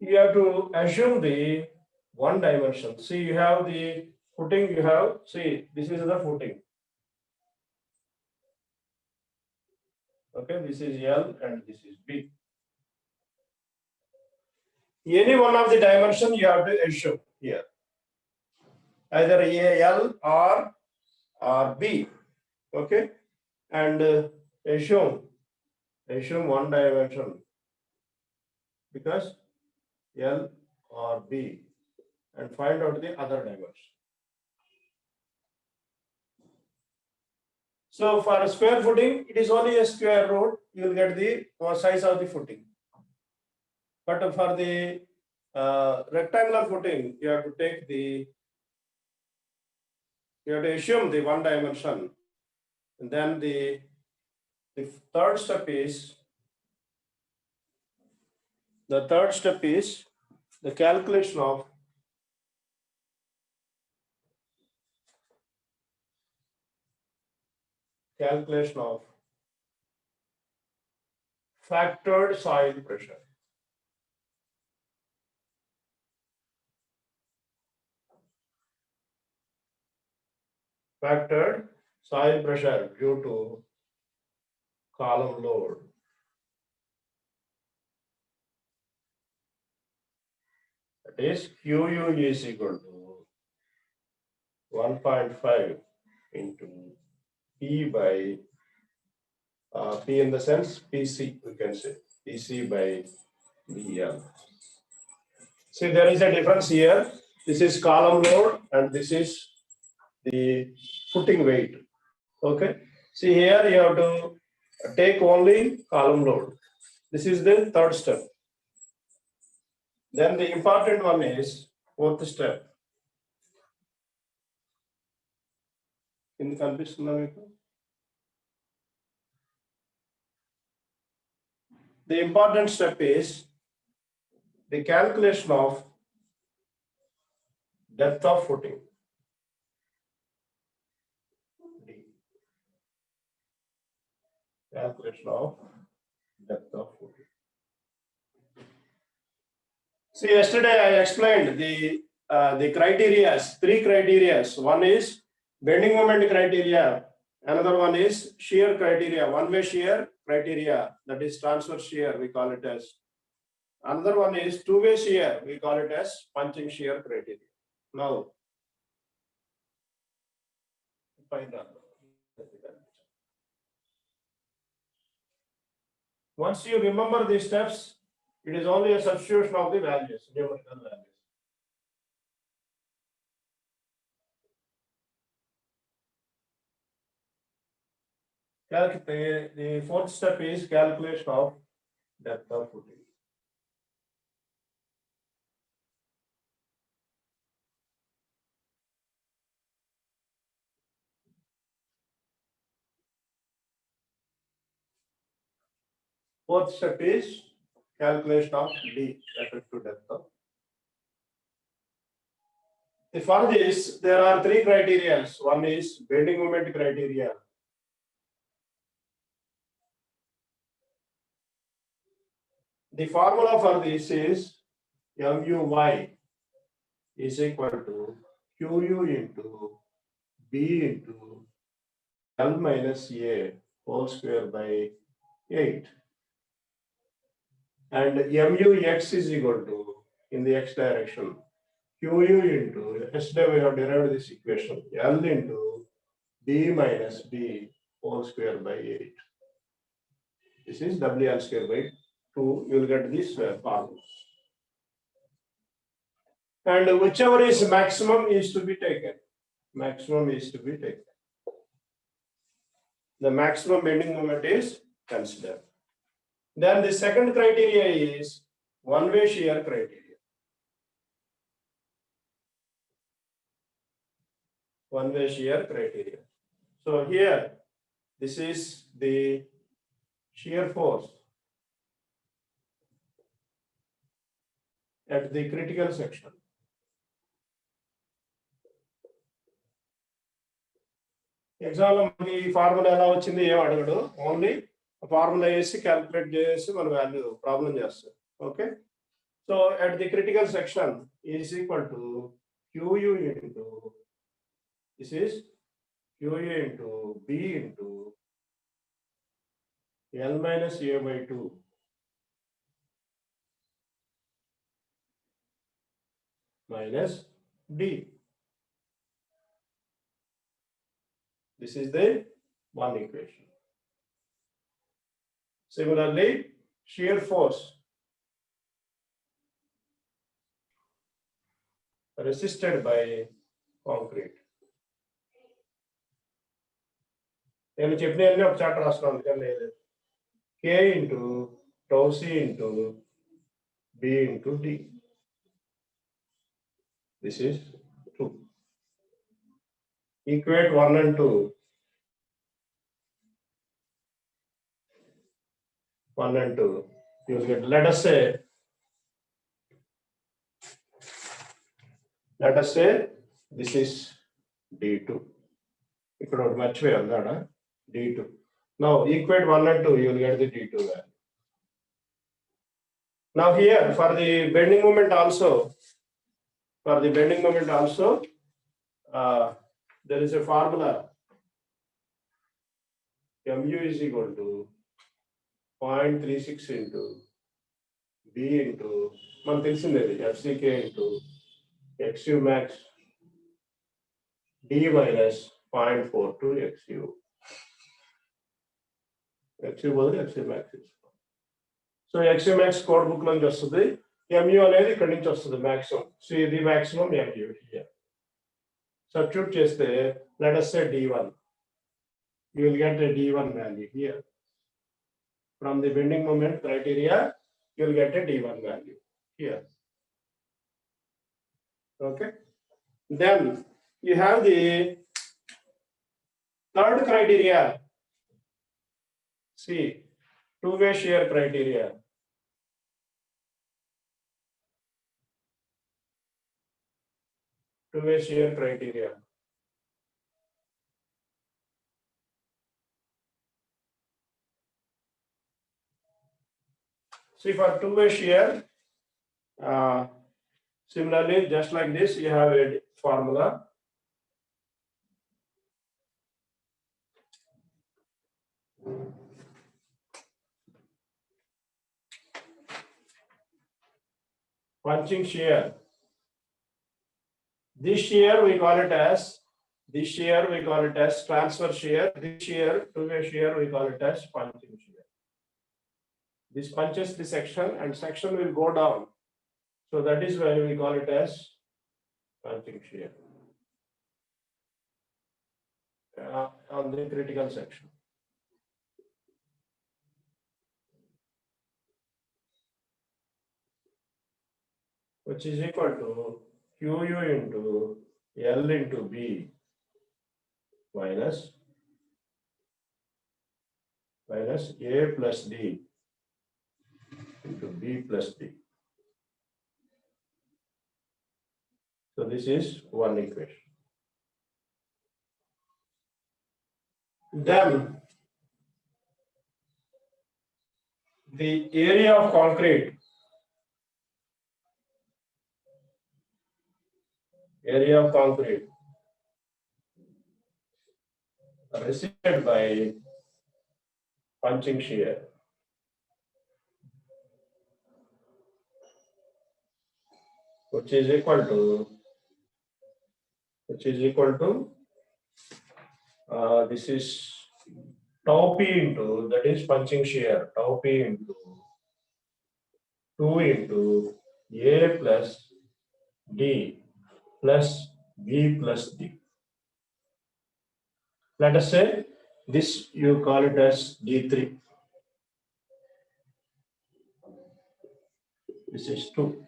you have to assume the one dimension. See, you have the footing, you have, see, this is the footing. Okay, this is L and this is B. Any one of the dimension you have to assume here. Either L or B. Okay, and assume one dimension because L or B and find out the other dimension. So for a square footing, it is only a square root, you will get the size of the footing. But for the rectangular footing, you have to take the, you have to assume the one dimension. And then the third step is, the calculation of factored soil pressure. Factored soil pressure due to column load. That is QU is equal to 1.5 into P by P in the sense PC, we can say PC by BL. See, there is a difference here. This is column load and this is the footing weight. Okay. See, here you have to take only column load. This is the third step. Then the important one is fourth step. In the condition, the important step is the calculation of depth of footing. Calculation of depth of footing. See, yesterday I explained the criteria, three criteria. One is bending moment criteria. Another one is shear criteria, one-way shear criteria, that is transverse shear, we call it as. Another one is two-way shear, we call it as punching shear criteria. Now, once you remember these steps, it is only a substitution of the values, numerical values. The fourth step is calculation of depth of footing. Fourth step is calculation of D, effective depth of. For this, there are three criteria. One is bending moment criteria. The formula for this is MUY is equal to QU into B into L minus A whole square by 8. And MUX is equal to, in the X direction, QU into, yesterday we have derived this equation, L into B minus B whole square by 8. This is WL square by 2. You will get this formula. And whichever is maximum is to be taken. Maximum is to be taken. The maximum bending moment is considered. Then the second criteria is one-way shear criteria. One-way shear criteria. So here, this is the shear force at the critical section. Example, మనకి formula ఎలా వచ్చింది ఏం అడగడు, only formula వేసి calculate చేసి మన value problem చేస్తాం. Okay, So at the critical section is equal to QU into, this is QU into B into L minus A by 2 minus D. This is the one equation. Similarly, shear force resisted by concrete. నేను చెప్పినవన్నీ ఒక chapter రాసుకున్నాను అందుకని లేదు. K into tau C into B into D. This is 2. Equate 1 and 2. 1 and 2. You will get, let us say this is D2. ఇక్కడ ఒకటి మర్చిపోయాం కదా, D2. Now equate 1 and 2, you will get the D2 value. Now here for the bending moment also, there is a formula. Mu is equal to 0.36 into B into, మనకు తెలిసిందే FCK into XU max D minus 0.42 XU. XU బదులు XU max. So XU max code book నుంచి వస్తుంది, mu అనేది ఇక్కడ నుంచి వస్తుంది maximum. So ఇది maximum mu here. Substitute చేస్తే let us say D1. You will get a D1 value here. From the bending moment criteria, you will get a D1 value here. Okay. Then you have the third criteria. See, two-way shear criteria. Two-way shear criteria. See, for two-way shear, similarly, just like this, you have a formula. Punching shear. This shear we call it as transfer shear. This shear, two-way shear, we call it as punching shear. This punches the section and section will go down. So that is why we call it as punching shear on the critical section. Which is equal to QU into L into B minus A plus D into B plus D. So this is one equation. Then the area of concrete, resisted by punching shear, which is equal to this is tau P into, that is punching shear, tau P into 2 into A plus D plus B plus D. Let us say this you call it as D3. This is 2.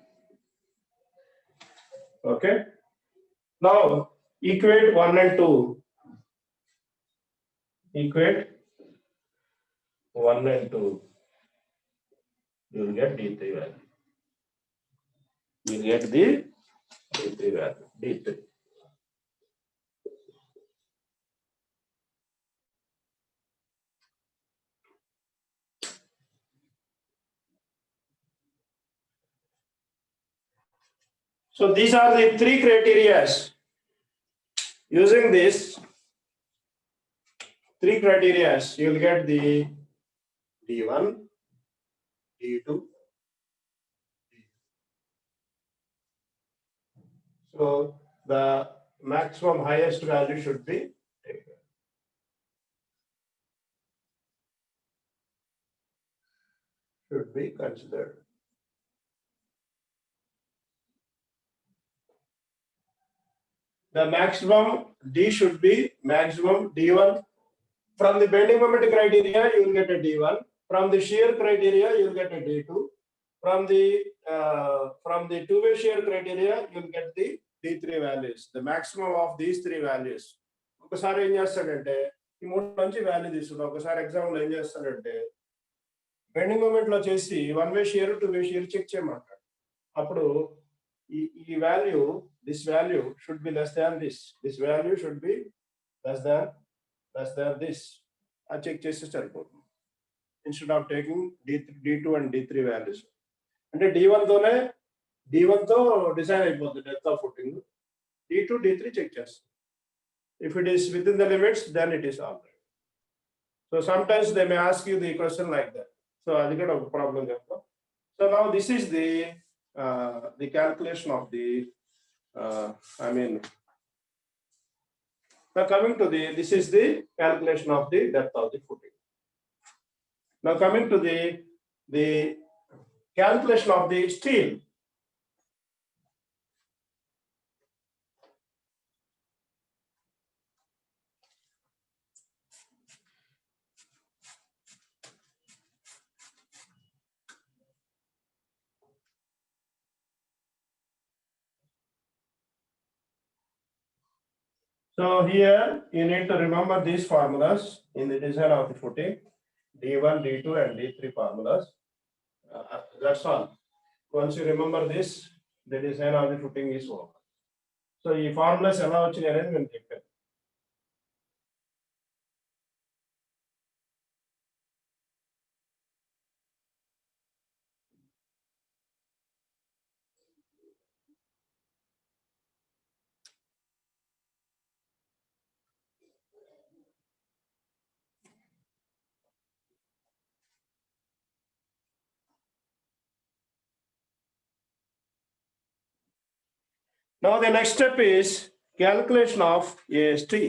Okay. Now equate 1 and 2. Equate 1 and 2. You will get D3 value. You will get the D3 value. D3. So these are the three criteria. Using this three criteria, you will get the D1, D2. So the maximum highest value should be taken. Should be considered. The maximum D should be maximum D1. From the bending moment criteria, you will get a D1. From the shear criteria, you will get a D2. From the two-way shear criteria, you will get the D3 values. The maximum of these three values. ఒకసారి ఏం చేస్తాడంటే ఈ మూడు నుంచి value తీసుకుంటాం. ఒకసారి example ఏం చేస్తాడంటే బెండింగ్ మూమెంట్ లో చేసి one way shear two way shear check చేయమంటాడు. అప్పుడు ఈ value this value should be less than this. This value should be less than this. I check చేస్తే సరిపోతుంది. Instead of taking D2 and D3 values. అంటే D1 తో design అయిపోతుంది depth of footing. D2, D3 check చేస్తాం. If it is within the limits, then it is all right. So sometimes they may ask you the question like that. So అది కూడా ఒక problem చెప్తాం. So now this is the calculation of the now coming to this is the calculation of the depth of the footing. Now coming to the calculation of the steel. So here you need to remember these formulas in the design of the footing, D1, D2 and D3 formulas. That's all. Once you remember this, the design of the footing is over. So ఈ formulas ఎలా వచ్చాయి అనేది నేను చెప్పాను. Now the next step is calculation of steel.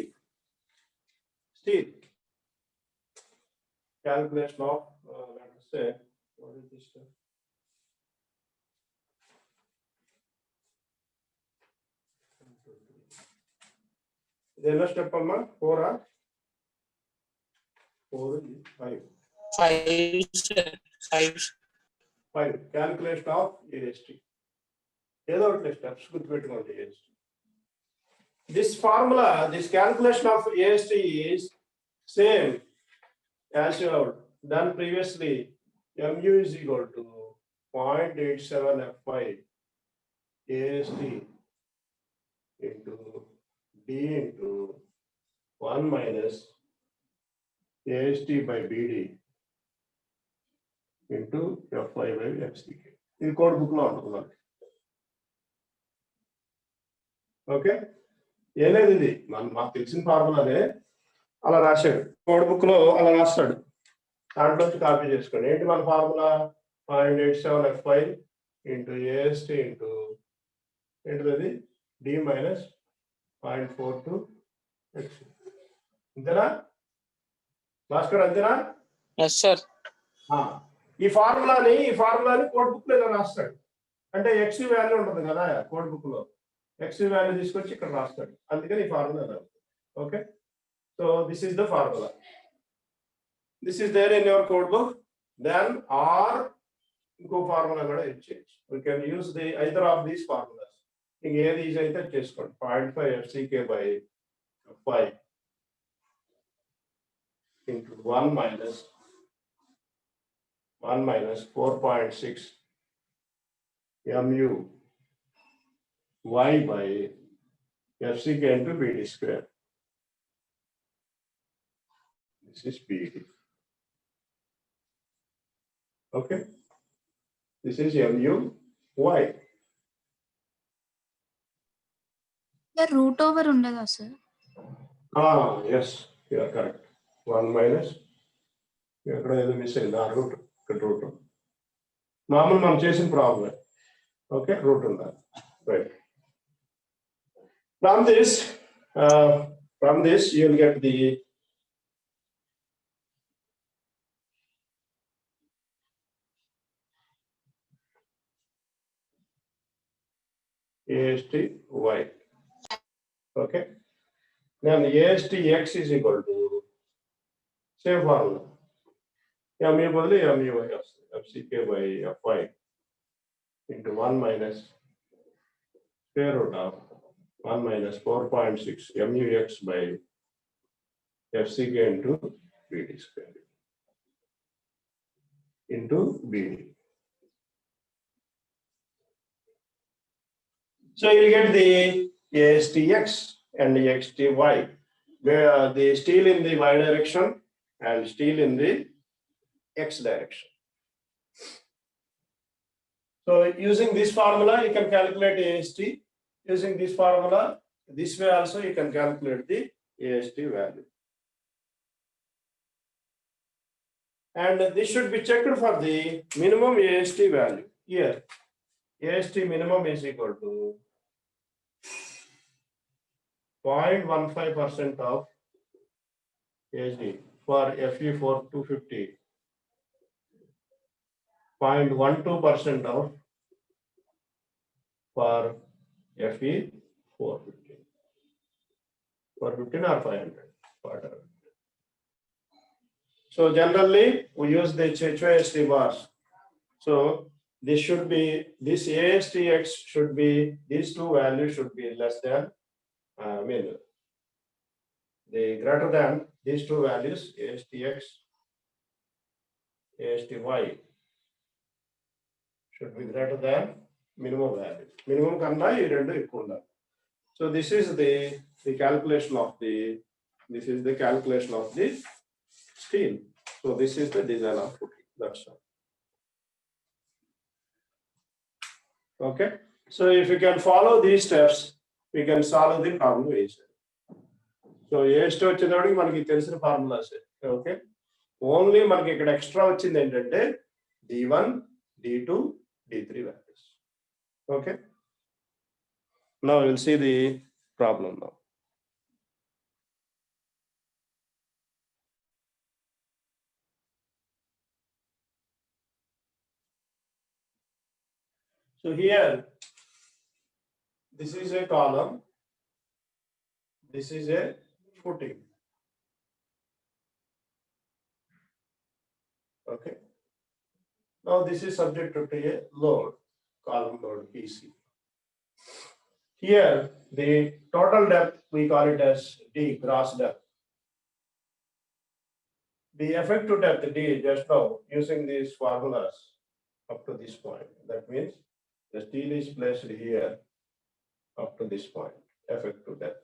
Calculation of let us say what is this step? The next step amma 4 or 4 5. 5 calculation of AST. ఏదో ఒకటి steps గుర్తుపెట్టుకోండి. This formula, this calculation of AST is same as you have done previously. Mu is equal to 0.87 F5 AST into D into 1 minus AST by BD into F5 by FCK. ఇది code book లో ఉంటుంది. Okay, ఏం లేదు, ఇది మాకు తెలిసిన ఫార్ములానే అలా రాశాడు. కోడ్ బుక్ లో అలా రాస్తాడు, దాంట్లోంచి కాపీ చేసుకోండి. ఏంటి మన formula? 0.87 F5 into AST into ఏంటిది D మైనస్ 0.42 X. అంతేనా భాస్కర్? అంతేనా? ఈ ఫార్ములాని కోడ్ బుక్ లో రాస్తాడు. అంటే ఎక్స్ వాల్యూ ఉంటుంది కదా కోడ్ బుక్ లో, ఎక్స్ వాల్యూ తీసుకొచ్చి ఇక్కడ రాస్తాడు. అందుకని ఈ formula. Okay, so this is the formula. This is there in your code book. Then or ఇంకో ఫార్ములా కూడా యూజ్ చేయొచ్చు. We can use the either of these formulas. ఇంక ఏది ఈజీ అయితే చేసుకోండి. 0.5 FCK by 5 into 1 minus 4.6 mu y by FCK into BD square. This is BD. Okay, this is mu y. The root over ఉండదా sir? Yes, you are correct. 1 minus ఎక్కడ ఏదో miss అయింది route ఇక్కడ route మామూలు మనం చేసిన problem okay route ఉండాలి right from this you will get the AST y. Okay, then AST x is equal to same formula mu బదులు mu fck by fy into 1 minus square root of 1 minus 4.6 mux by fck into bd square into bd. So you get the ASTX and the XTY, where the steel in the y direction and steel in the x direction. So using this formula, you can calculate AST. Using this formula, this way also you can calculate the AST value. And this should be checked for the minimum AST value. Here, AST minimum is equal to 0.15% of ASD for Fe4 250, 0.12% of for Fe450, 415 or 500, whatever. So generally we use the HOAST bars. So this should be, this ASTX should be, these two values should be less than, the greater than these two values, ASTX, ASTY should be greater than minimum value. Minimum kanna ee rendu ekku undali. So this is the calculation of the, this is the calculation of the steel. So this is the design of footing. That's all. Okay. So if you can follow these steps, we can solve the problem easily. So AST వచ్చేటప్పటికి మనకి తెలిసిన formulas. Okay, only మనకి ఇక్కడ extra వచ్చింది ఏంటంటే D1, D2, D3 values. Okay. Now we'll see the problem now. So here, this is a column, this is a footing. Okay. Now this is subject to a load, column load PC. Here, the total depth, we call it as D, gross depth. The effective depth D just now using these formulas up to this point. That means the steel is placed here up to this point, effective depth.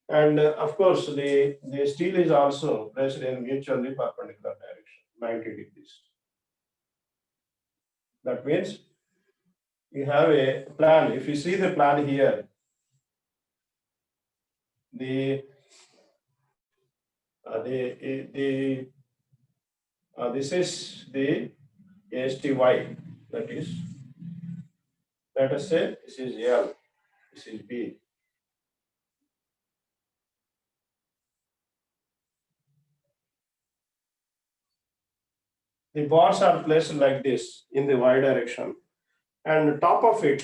And of course, the steel is also placed in mutually perpendicular direction, 90 degrees. That means you have a plan. If you see the plan here, this is the ASTY, that is, let us say this is L, this is B. The bars are placed like this in the y direction, and top of it,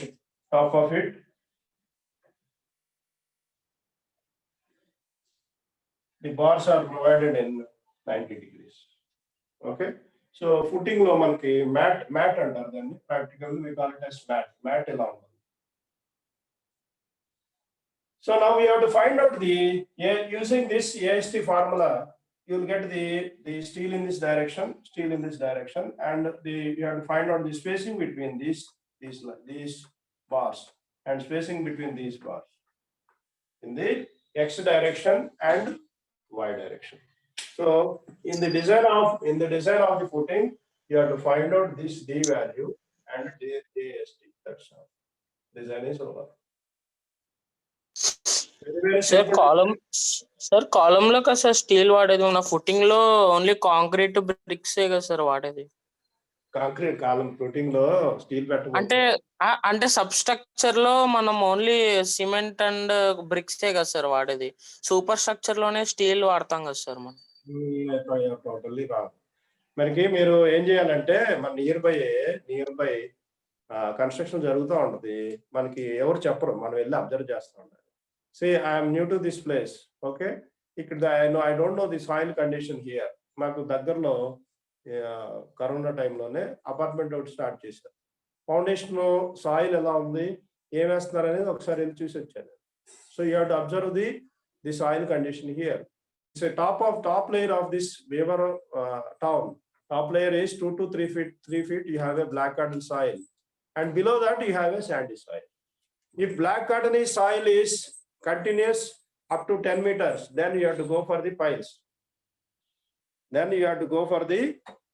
the bars are provided in 90 degrees. Okay. So footing lo manki mat antaru danni, practically we call it as mat along. So now we have to find out using this AST formula, you will get the steel in this direction, and you have to find out the spacing between these bars and spacing between these bars in the x direction and y direction. So in the design of the footing, you have to find out this D value and the AST. That's all. Design is over. Sir column లో కదా sir steel వాడేది, ఉన్న footing లో only concrete bricks కదా sir వాడేది. Concrete కాలం floating లో steel అంటే పెట్టకూడదు. అంటే సబ్ స్ట్రక్చర్ లో మనం ఓన్లీ సిమెంట్ అండ్ బ్రిక్స్ కదా సార్ వాడేది. సూపర్ స్ట్రక్చర్ లోనే స్టీల్ వాడతాం కదా సార్ మనం. టోటల్లీ రాదు. మనకి మీరు ఏం చేయాలంటే మన నియర్ బై కన్స్ట్రక్షన్ జరుగుతూ ఉంటుంది, మనకి ఎవరు చెప్పరు, మనం వెళ్ళి అబ్జర్వ్ చేస్తూ ఉండాలి. Say I'm new to this place, okay, ఇక్కడ I don't know the soil condition here. మాకు దగ్గరలో కరోనా టైంలోనే అపార్ట్మెంట్ ఒకటి స్టార్ట్ చేశారు. ఫౌండేషన్ సాయిల్ ఎలా ఉంది, ఏం వేస్తున్నారు అనేది ఒకసారి వెళ్ళి చూసి వచ్చాను. So you have to observe the soil condition here. It's a top layer of this Weber town. Top layer is 2 to 3 feet. 3 feet you have a black cotton soil, and below that you have a sandy soil. If black cotton soil is continuous up to 10 meters, then you have to go for the piles. Then you have to go for the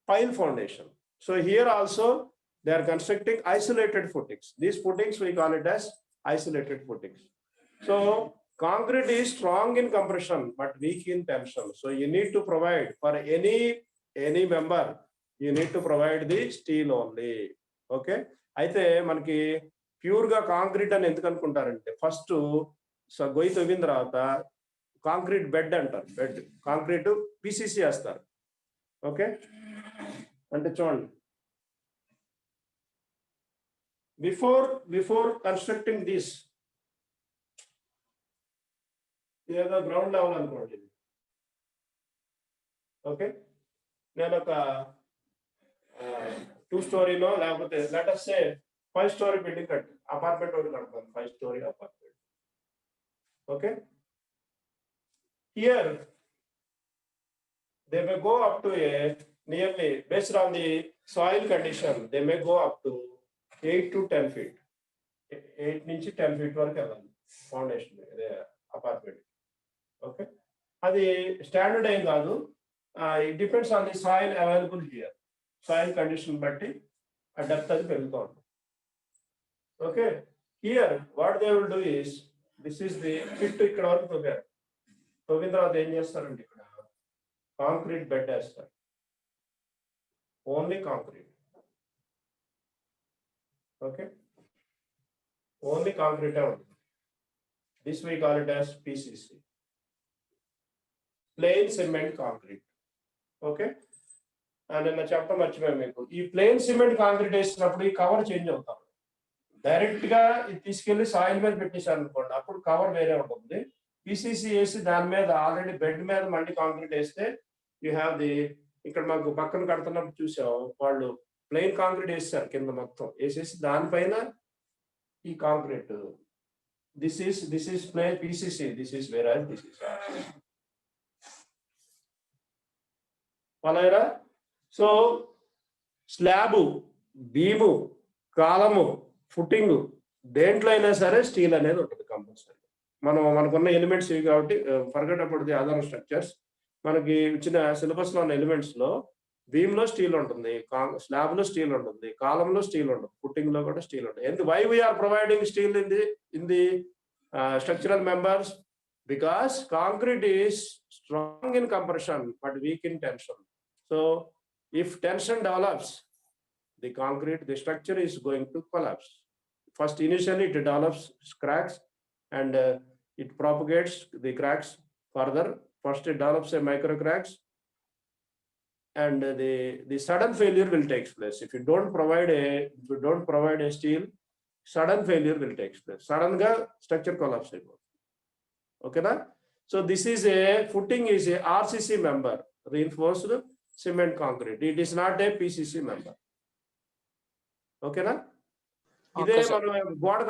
pile foundation. So here also they are constructing isolated footings. These footings we call it as isolated footings. So concrete is strong in compression but weak in tension. So you need to provide for any member, you need to provide the steel only. Okay, అయితే మనకి pure గా concrete అని ఎందుకు అనుకుంటారంటే, first గొయ్యి తవ్విన తర్వాత concrete bed అంటారు. Bed concrete PCC వేస్తారు. Okay, అంటే చూడండి, బిఫోర్ కన్స్ట్రక్టింగ్ దిస్ ఏదో గ్రౌండ్ లెవెల్ అనుకోండి. ఓకే, నేను ఒక 2 స్టోరీలో లేకపోతే let us say 5 story building apartment ఒకటి కడతాను, 5 story apartment. Okay, here they may go up to a nearly, based on the soil condition, they may go up to 8 to 10 feet. 8 నుంచి 10 feet వరకు వెళ్ళాలి foundation apartment. Okay, అది standard ఏం కాదు, it depends on the soil available here. Soil condition బట్టి ఆ depth అది పెరుగుతూ ఉంటుంది. Okay, here what they will do is, this is the fit. ఇక్కడ వరకు తవ్వారు, తవ్విన తర్వాత ఏం చేస్తారండి, ఇక్కడ కాంక్రీట్ బెడ్ వేస్తారు, ఓన్లీ కాంక్రీట్. ఓకే, ఓన్లీ కాంక్రీటే ఉంటుంది. This we call it as PCC, plain cement concrete. Okay, నిన్న చెప్పడం మర్చిపోయాను మీకు, ఈ ప్లెయిన్ సిమెంట్ కాంక్రీట్ వేసినప్పుడు ఈ కవర్ చేంజ్ అవుతాం. డైరెక్ట్ గా ఇది తీసుకెళ్లి సాయిల్ మీద పెట్టేశారు అనుకోండి, అప్పుడు కవర్ వేరే ఉంటుంది. పిసిసి వేసి దాని మీద ఆల్రెడీ బెడ్ మీద మళ్ళీ కాంక్రీట్ వేస్తే యూ హ్యావ్ ది, ఇక్కడ మాకు పక్కన కడుతున్నప్పుడు చూసాం, వాళ్ళు ప్లెయిన్ కాంక్రీట్ వేస్తారు కింద మొత్తం వేసేసి దానిపైన ఈ concrete. This is plain PCC, this is where as this is అలారా. So slab, beam, column, footing దేంట్లో అయినా సరే స్టీల్ అనేది ఉంటుంది కంపల్సరీ. మనకున్న ఎలిమెంట్స్ ఇవి కాబట్టి forget about the other structures. మనకి ఇచ్చిన సిలబస్ లో ఉన్న ఎలిమెంట్స్ లో బీమ్ లో స్టీల్ ఉంటుంది, స్లాబ్ లో స్టీల్ ఉంటుంది, కాలంలో స్టీల్ ఉంటుంది, ఫుటింగ్ లో కూడా స్టీల్ ఉంటుంది. Why we are providing steel in the structural members? because concrete is strong in compression but weak in tension. So if tension develops, the concrete, the structure is going to collapse. First, initially it develops cracks and it propagates the cracks further. First it develops a micro cracks and the sudden failure will take place. If you don't provide a steel, sudden failure will take place. Sudden ga structure collapse. Okay na? So this is a footing is a RCC member, reinforced cement concrete. It is not a PCC member. Okay na? ఇదే మనం గోడ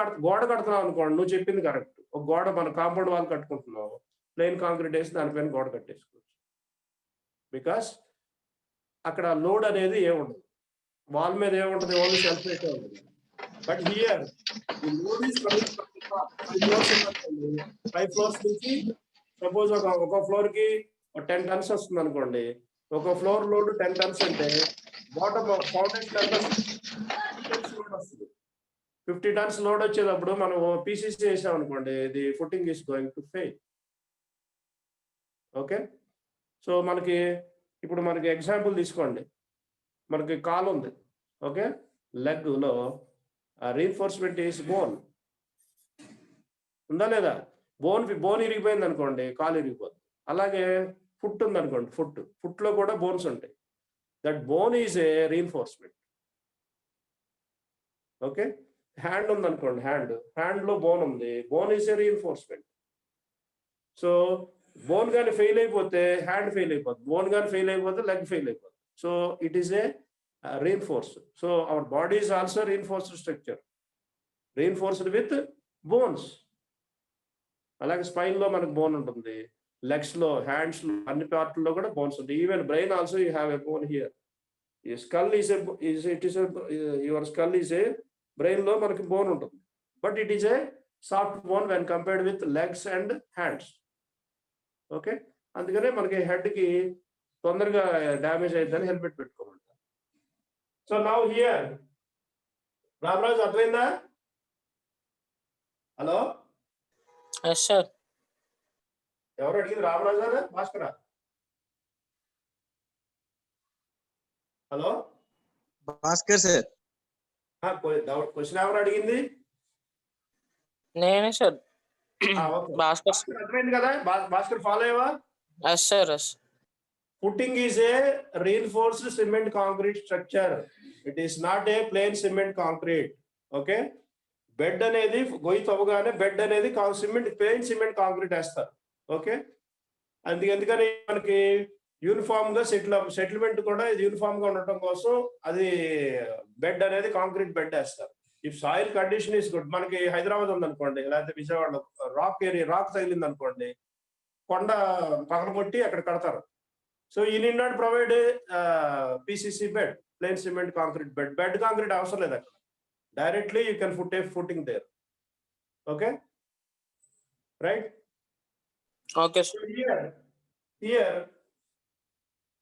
కడుతున్నాం అనుకోండి, నువ్వు చెప్పింది correct. ఒక గోడ మన కాంపౌండ్ వాల్ కట్టుకుంటున్నావు, ప్లెయిన్ కాంక్రీట్ వేసి దానిపైన గోడ కట్టేసుకోవచ్చు. బికాస్ అక్కడ లోడ్ అనేది ఏముండదు, వాల్ మీద ఏముంటుంది, ఓన్లీ సెల్ఫ్ వెయిట్ ఉంటుంది. But here the load is coming from the top. 5 floors నుంచి సపోజ్ ఒక ఫ్లోర్ కి 10 tons వస్తుంది అనుకోండి, ఒక ఫ్లోర్ లోడ్ 10 tons అంటే బాటమ్ ఫౌండేషన్ వస్తుంది 50 tons లోడ్ వచ్చేటప్పుడు మనం పీసీసీ వేసాం అనుకోండి, the footing is going to fail. Okay, so ఇప్పుడు మనకి ఎగ్జాంపుల్ తీసుకోండి. మనకి కాలు ఉంది, ఓకే, లెగ్ లో రీఎన్ఫోర్స్మెంట్ ఈస్ బోన్ ఉందా లేదా? బోన్ ఇరిగిపోయింది అనుకోండి, కాలు ఇరిగిపోతుంది. అలాగే ఫుట్ ఉంది అనుకోండి, ఫుట్ లో కూడా బోన్స్ ఉంటాయి. That bone is a reinforcement. Okay, hand ఉంది అనుకోండి, హ్యాండ్ లో బోన్ ఉంది, bone is a reinforcement. So bone కానీ ఫెయిల్ అయిపోతే హ్యాండ్ ఫెయిల్ అయిపోతుంది, బోన్ కానీ ఫెయిల్ అయిపోతే లెగ్ ఫెయిల్ అయిపోతుంది. So it is A reinforced. So our body is also reinforced structure, reinforced with bones. అలాగే స్పైన్ లో మనకు బోన్ ఉంటుంది, లెగ్స్ లో, హ్యాండ్స్ లో, అన్ని పార్ట్లలో కూడా బోన్స్ ఉంటాయి. Even brain also you have a bone here. ఈ skull your skull is a, brain లో మనకి బోన్ ఉంటుంది, but it is a soft bone when compared with legs and hands. Okay, అందుకనే మనకి హెడ్ కి తొందరగా డ్యామేజ్ అయ్యిందని హెల్మెట్ పెట్టుకోమంటారు. సో నౌ హియర్ రామరాజు అర్థమైందా? Hello, yes sir. ఎవరు అడిగింది? రామరాజు గారు, భాస్కరా? Hello Bhaskar sir. క్వశ్చన్ ఎవరు అడిగింది? నేనే సార్. ఓకే, భాస్కర్. భాస్కర్ అర్థమైంది కదా? భాస్కర్ ఫాలో అయ్యవా? Yes sir, yes. Footing is a reinforced cement concrete structure. It is not a plain cement concrete. Okay, bed అనేది గొయ్యి తవ్వగానే బెడ్ అనేది ప్లెయిన్ సిమెంట్ కాంక్రీట్ వేస్తారు. ఓకే, ఎందుకని మనకి యూనిఫామ్ గా సెటిల్మెంట్ కూడా యూనిఫామ్ గా ఉండటం కోసం అది బెడ్ అనేది కాంక్రీట్ బెడ్ వేస్తారు. If soil condition is good, మనకి హైదరాబాద్ ఉందనుకోండి, లేకపోతే విజయవాడలో రాక్ తగిలింది అనుకోండి, కొండ పగలగొట్టి అక్కడ కడతారు. So you need not provide PCC bed, plain cement concrete bed. Bed concrete అవసరం లేదు అక్కడ, directly you can put a footing there. Okay, right? Okay. Here,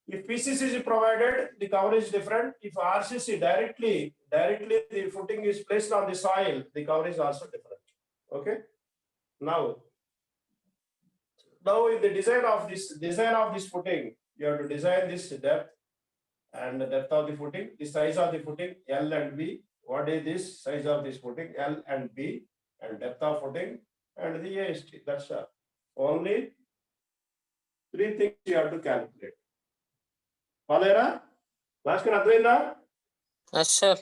if PCC is provided, the coverage is different. If RCC directly the footing is placed on the soil, the coverage is also different. Okay. Now in the design of this footing, you have to design this depth and the depth of the footing, the size of the footing L and B. What is this size of this footing? L and B, and depth of footing and the AST. That's all. Only 3 things you have to calculate. Valera, Bhaskar, అర్థమైందా? Yes sir.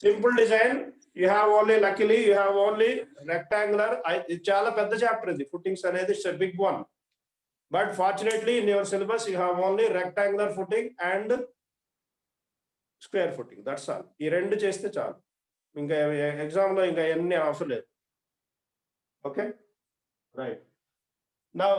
Simple design. luckily you have only rectangular. ఇది చాలా పెద్ద chapter ఇది, footings అనేది. It's a big one, but fortunately in your syllabus you have only rectangular footing and square footing. That's all. ఈ రెండు చేస్తే చాలు, ఇంకా ఎగ్జామ్ లో ఇంకా ఎన్ని అవసరం లేదు. Okay, right. నౌ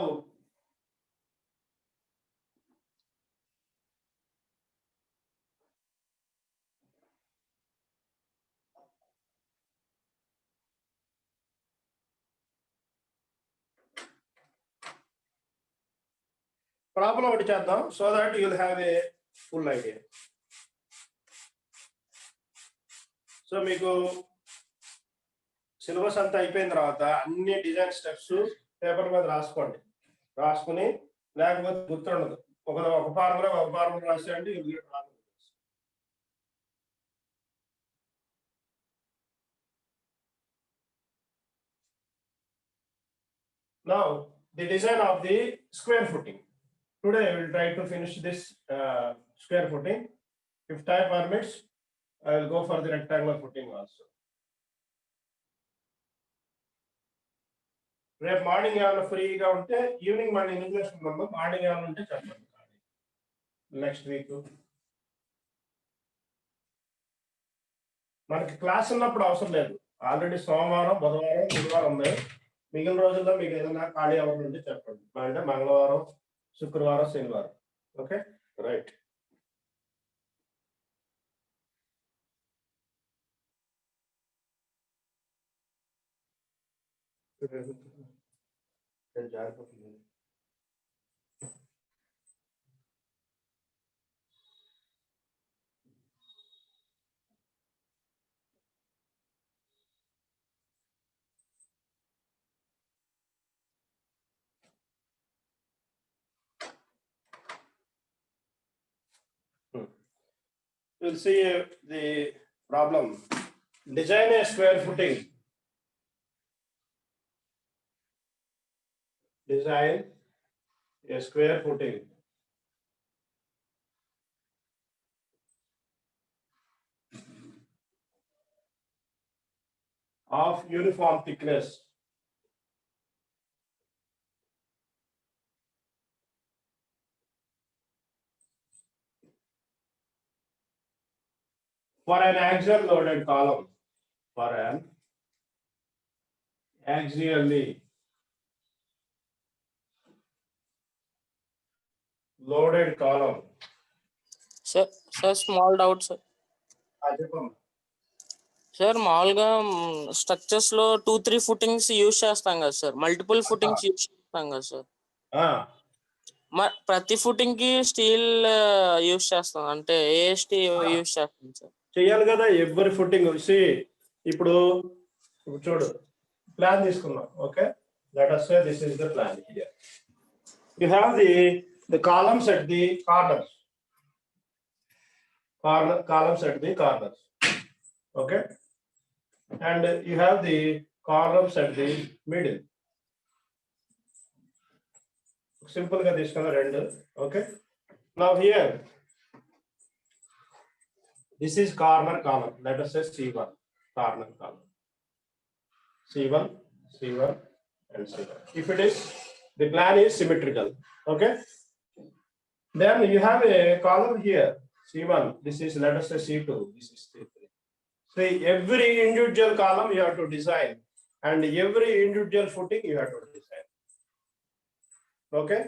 ప్రాబ్లం ఒకటి చేద్దాం, so that you'll have a full idea. So మీకు సిలబస్ అంతా అయిపోయిన తర్వాత అన్ని డిజైన్ స్టెప్స్ పేపర్ మీద రాసుకుని, లేకపోతే గుర్తుండదు. ఒక formula రాసేయండి. Now the design of the square footing. Today I will try to finish this square footing. If time permits, I will go for the rectangular footing also. రేపు morning ఏమైనా ఫ్రీగా ఉంటే evening మళ్ళీ ఇంగ్లీష్ ఉన్నాము. Morning ఏమైనా ఉంటే చెప్పండి. Next week మనకి క్లాస్ ఉన్నప్పుడు అవసరం లేదు. ఆల్రెడీ సోమవారం, బుధవారం, గురువారం ఉన్నాయి. మిగిలిన రోజుల్లో మీకు ఏదైనా ఖాళీ అవ్వడం ఉంటే చెప్పండి. అంటే మంగళవారం, శుక్రవారం, శనివారం. Okay, right. జాగ్రత్త. We'll see the problem. Design a square footing. Design a square footing of uniform thickness for an axial loaded column. For an axially loaded column. Sir small doubt sir. Sir మామూలుగా structures లో 2-3 footings use చేస్తాం కదా sir, multiple footings use చేస్తాం కదా sir. ప్రతి footing కి steel use చేస్తాం అంటే ఏ స్టీల్ యూజ్ చేస్తాం సార్? చెయ్యాలి కదా ఎవ్రీ ఫుటింగ్. ఇప్పుడు చూడు ప్లాన్ తీసుకున్నాం. Okay, let us say this is the plan here. You have the columns at the corners. Columns at the corners. Okay, and you have the columns at the middle. Simple ga తీసుకున్నా రెండు. Okay, now here this is corner column. Let us say C1 corner column. C1 and C1. If it is, the plan is symmetrical. Okay, then you have a column here C1. This is, let us say, C2. This is C3. See, every individual column you have to design, and every individual footing you have to design. Okay,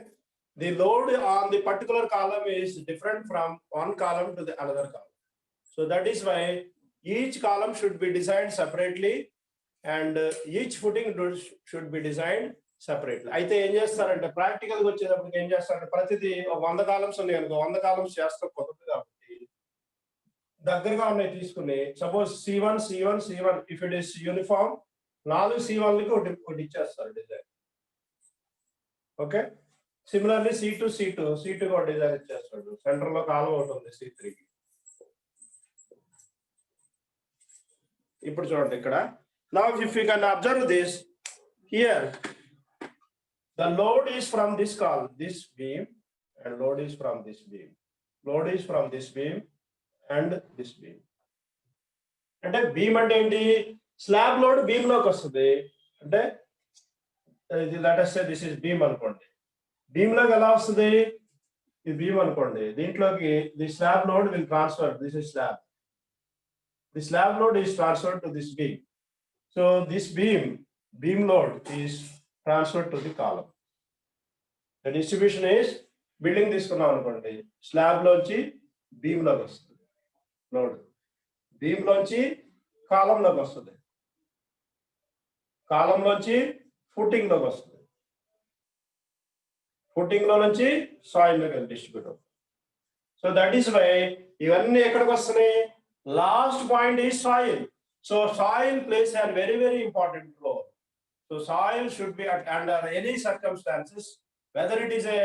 the load on the particular column is different from one column to the another column. So that is why each column should be designed separately, and each footing should be designed separately. అయితే ఏం చేస్తారంటే practical గా వచ్చేటప్పుడు ఏం చేస్తారంటే ప్రతిదీ 100 columns ఉన్నాయి అనుకో, 100 కాలమ్స్ చేస్తాం కుదరదు కాబట్టి దగ్గరగా ఉన్నాయి తీసుకుని, suppose C1 if it is uniform 4 C1లకి ఒకటి ఇచ్చేస్తారు డిజైన్. ఓకే, సిమిలర్లీ C2 కూడా డిజైన్ ఇచ్చేస్తాడు. సెంటర్ లో కాలం ఒకటి ఉంది C3. ఇప్పుడు చూడండి ఇక్కడ, now if you can observe this here, the load is from this column, this beam, and load is from this beam. Load is from this beam and this beam. అంటే beam అంటే ఏంటి? Slab load beam లోకి వస్తుంది. అంటే ఇది let us say this is beam అనుకోండి. Beam లోకి ఎలా వస్తుంది? ఇది బీమ్ అనుకోండి, దీంట్లోకి the slab load will transfer. This is slab. The slab load is transferred to this beam. So this beam load is transferred to the column. The distribution is, building తీసుకున్నాం అనుకోండి, slab లోంచి beam లోకి వస్తుంది load, beam లోంచి కాలం లోకి వస్తుంది, కాలం లోంచి footing లోకి వస్తుంది, ఫుటింగ్ లో నుంచి సాయిల్ లోకి డిస్ట్రిబ్యూట్ అవుతుంది. సో దట్ ఈస్ వై ఇవన్నీ ఎక్కడికి వస్తున్నాయి? Last point is soil. So soil plays a very, very important role. So soil should be under any circumstances, whether it is a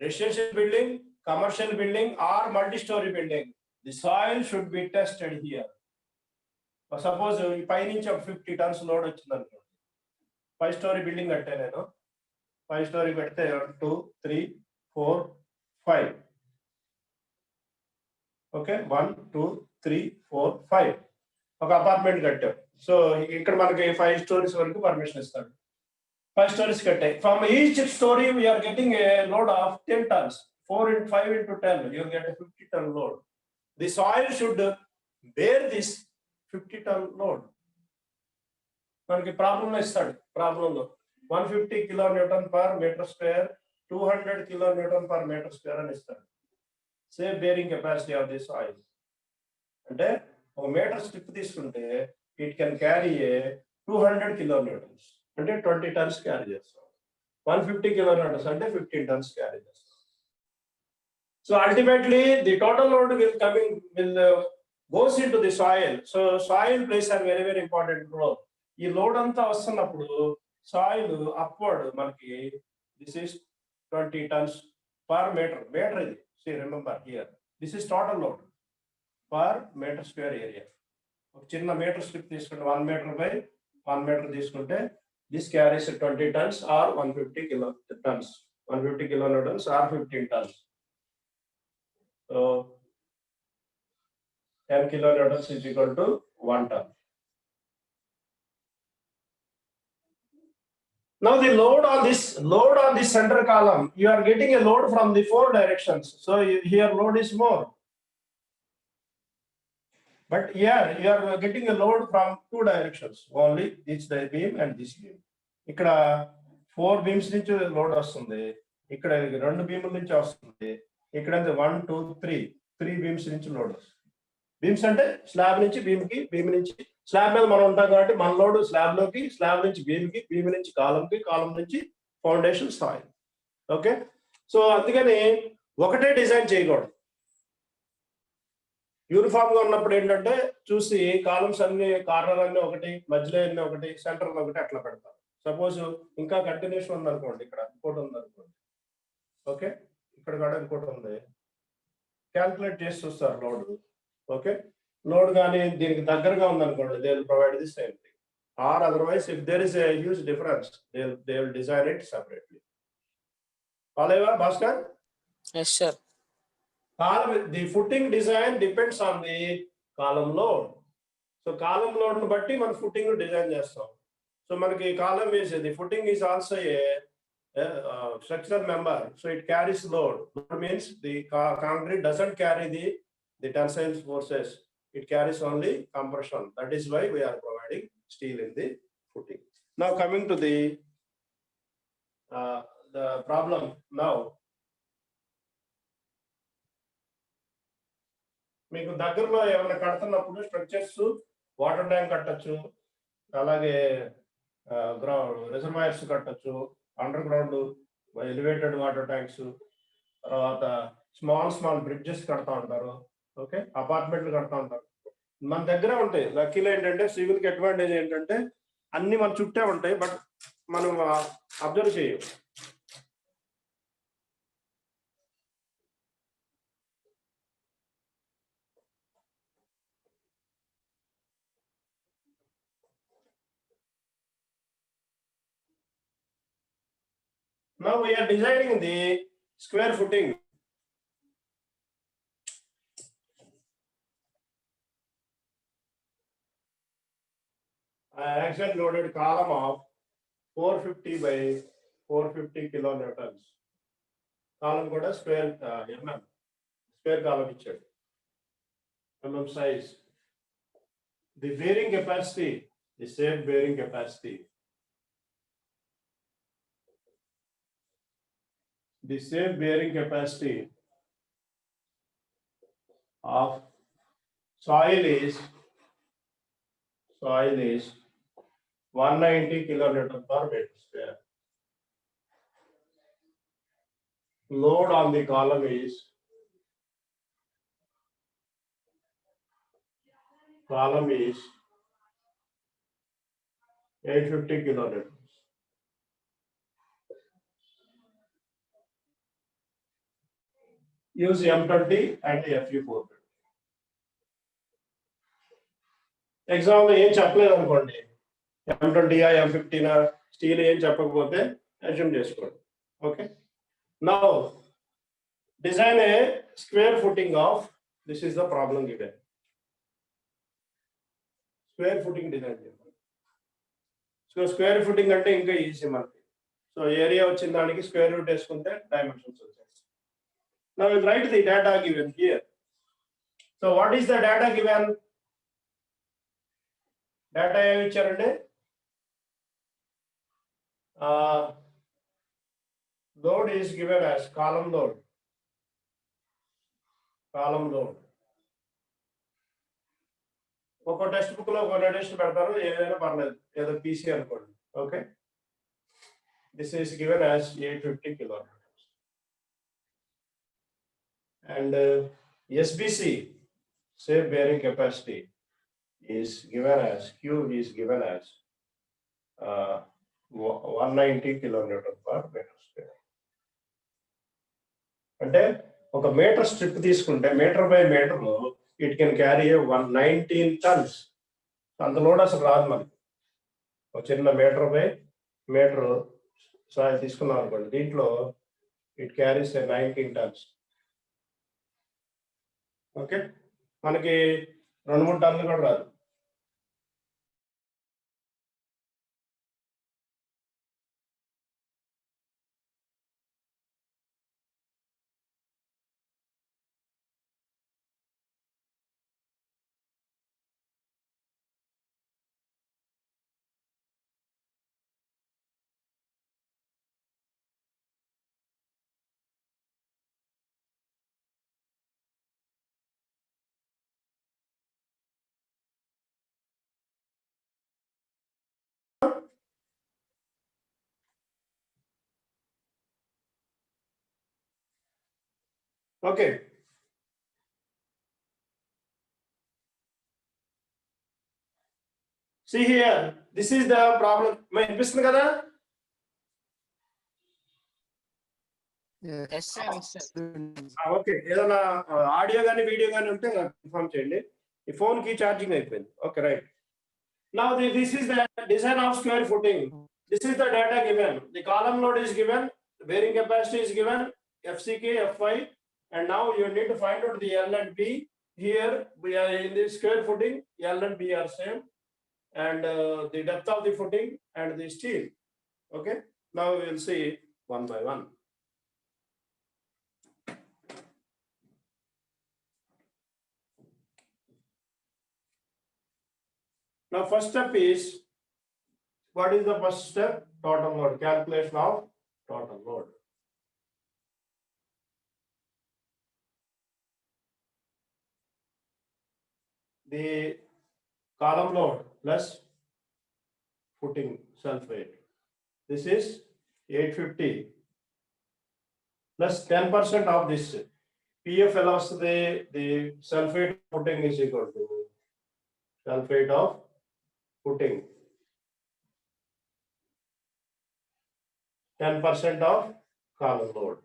residential building, commercial building, or multi-story building, the soil should be tested here. Suppose ఈ పైనుంచి 50 tons load వచ్చింది అనుకోండి, 5-story building కట్టే నేను, 5-story పెడితే 2, 3, 4, 5. Okay, 1, 2, 3, 4, 5 ఒక apartment కట్టాం. So ఇక్కడ మనకి 5 stories వరకు పర్మిషన్ ఇస్తాడు. 5 stories కట్టాయి. From each storey we are getting a load of 10 tons. 4 into 5 into 10 you get a 50 ton load. The soil should bear this 50 ton load. మనకి ప్రాబ్లం ఇస్తాడు. ప్రాబ్లంలో 150 kilonewton per meter square, 200 kilonewton per meter square అని ఇస్తాడు. Same bearing capacity of the soil. అంటే ఒక metre strip తీసుకుంటే it can carry A 200 kilonewtons, అంటే 20 tons carry చేస్తాం. 150 kilonewtons అంటే 15 tons క్యారీ చేస్తాం. So ultimately the total load will goes into the soil. So soil plays a very, very important role. ఈ load అంతా వస్తున్నప్పుడు soil upward మనకి this is 20 tons per meter. ఇది see remember here This is total load per meter square area. ఒక చిన్న metre strip తీసుకుంటే 1 meter by 1 meter తీసుకుంటే this carries 20 tons or 150 kilo tons, 150 kilonewtons or 15 tons. So 10 kilonewtons is equal to 1 ton. Now the load on this center column, you are getting a load from the 4 directions. So here load is more. But here you are getting a load from 2 directions, only this beam and this beam. ఇక్కడ 4 beams నుంచి load వస్తుంది, ఇక్కడ 2 beams నుంచి వస్తుంది, ఇక్కడ 1 2 3 beams నుంచి load వస్తుంది. Beams అంటే స్లాబ్ నుంచి బీమ్ కి, బీమ్ నుంచి స్లాబ్ మీద మనం ఉంటాం కాబట్టి మన లోడ్ స్లాబ్ లోకి, స్లాబ్ నుంచి బీమ్ కి, బీమ్ నుంచి కాలం కి, కాలం నుంచి ఫౌండేషన్ స్థాయి. ఓకే, సో అందుకని ఒకటే డిజైన్ చేయకూడదు. యూనిఫామ్ గా ఉన్నప్పుడు ఏంటంటే చూసి కాలమ్స్ అన్ని, కార్నర్ అన్ని ఒకటి, మధ్యలో అన్ని ఒకటి, సెంటర్ ఒకటి అట్లా పెడతాం. సపోజ్ ఇంకా కంటిన్యూషన్ ఉందనుకోండి, ఇక్కడ ఇంకోటి ఉందనుకోండి, ఓకే, ఇక్కడ కూడా ఇంకోటి ఉంది, క్యాల్కులేట్ చేసి చూస్తారు లోడ్. ఓకే, లోడ్ కానీ దీనికి దగ్గరగా ఉందనుకోండి, they will provide the same thing. Or otherwise if there is a huge difference, they will design it separately. ఫాలోవా Bhaskar? Yes sir. The footing design depends on the column load. So column load ను బట్టి మన footing ను design చేస్తాం. So మనకి column is, the footing is also a structural member, so it carries load. Load means the concrete doesn't carry the tensile forces, it carries only compression. That is why we are providing steel in the footing. Now coming to the problem now. మీకు దగ్గరలో ఏమైనా కడుతున్నప్పుడు structures, water tank కట్టచ్చు, అలాగే reservoirs కట్టచ్చు, under ground elevated water tanks, తర్వాత small bridges కడతా ఉంటారు. Okay, అపార్ట్మెంట్లు కడతా ఉంటారు. మన దగ్గర ఉంటాయి. లక్కీలో ఏంటంటే సివిల్కి అడ్వాంటేజ్ ఏంటంటే అన్ని మన చుట్టే ఉంటాయి, బట్ మనం అబ్జర్వ్ చేయం. Now we are designing the square footing. Axial loaded column of 450 by 450 kilonewtons. Column kuda square mm, square column ichadu, mm size. The bearing capacity, the same bearing capacity. The same bearing capacity of soil is 190 kilonewton per meter square. Load on the column is 850 kilonewtons. Use M20 and Fe4. Example ఏం చెప్పలేదు అనుకోండి, M20 M15 steel ఏం చెప్పకపోతే assume చేసుకోండి. Okay, now design A square footing of, this is the problem given. Square footing design చేయాలి. So square footing అంటే ఇంకా easy మనకి. సో ఏరియా వచ్చిన దానికి స్క్వేర్ రూట్ వేసుకుంటే డైమెన్షన్స్ వచ్చాయి. Now we'll write the data given here. So what is the data given? Data ఏమి ఇచ్చారంటే load is given as column load. ఒక టెక్స్ట్ బుక్ లో ఒక నోటేషన్ పెడతారు, ఏదైనా పర్లేదు, ఏదో పీసీ అనుకోండి. Okay, this is given as 850 kilonewtons. And SBC, safe bearing capacity, is given as Q is given as 190 kilonewton per meter square. అంటే ఒక మీటర్ స్ట్రిప్ తీసుకుంటే metre by metre it can carry 119 tons. అంత load అసలు రాదు మనకి. ఒక చిన్న metre by metre Sai తీసుకున్నాం అనుకోండి, దీంట్లో ఇట్ క్యారీస్ 19 టన్స్. ఓకే, మనకి 2-3 టన్నులు కూడా రాదు. Okay, see here, this is the problem. వినిపిస్తుంది కదా? ఓకే, ఏదైనా ఆడియో కానీ వీడియో కానీ ఉంటే నాకు ఇన్ఫార్మ్ చేయండి. ఈ ఫోన్ కి ఛార్జింగ్ అయిపోయింది. Okay, right. Now this is the design of square footing. This is the data given. The column load is given, the bearing capacity is given, FCK, Fy, and now you need to find out the L and B. Here we are in the square footing, L and B are same, and the depth of the footing and the steel. Okay, now we will see one by one. Now first step is, what is the first step? Total load, calculation of total load. The column load plus footing self weight. This is 850 plus 10% of this. PF allows the self weight footing is equal to self weight of footing 10% of column load.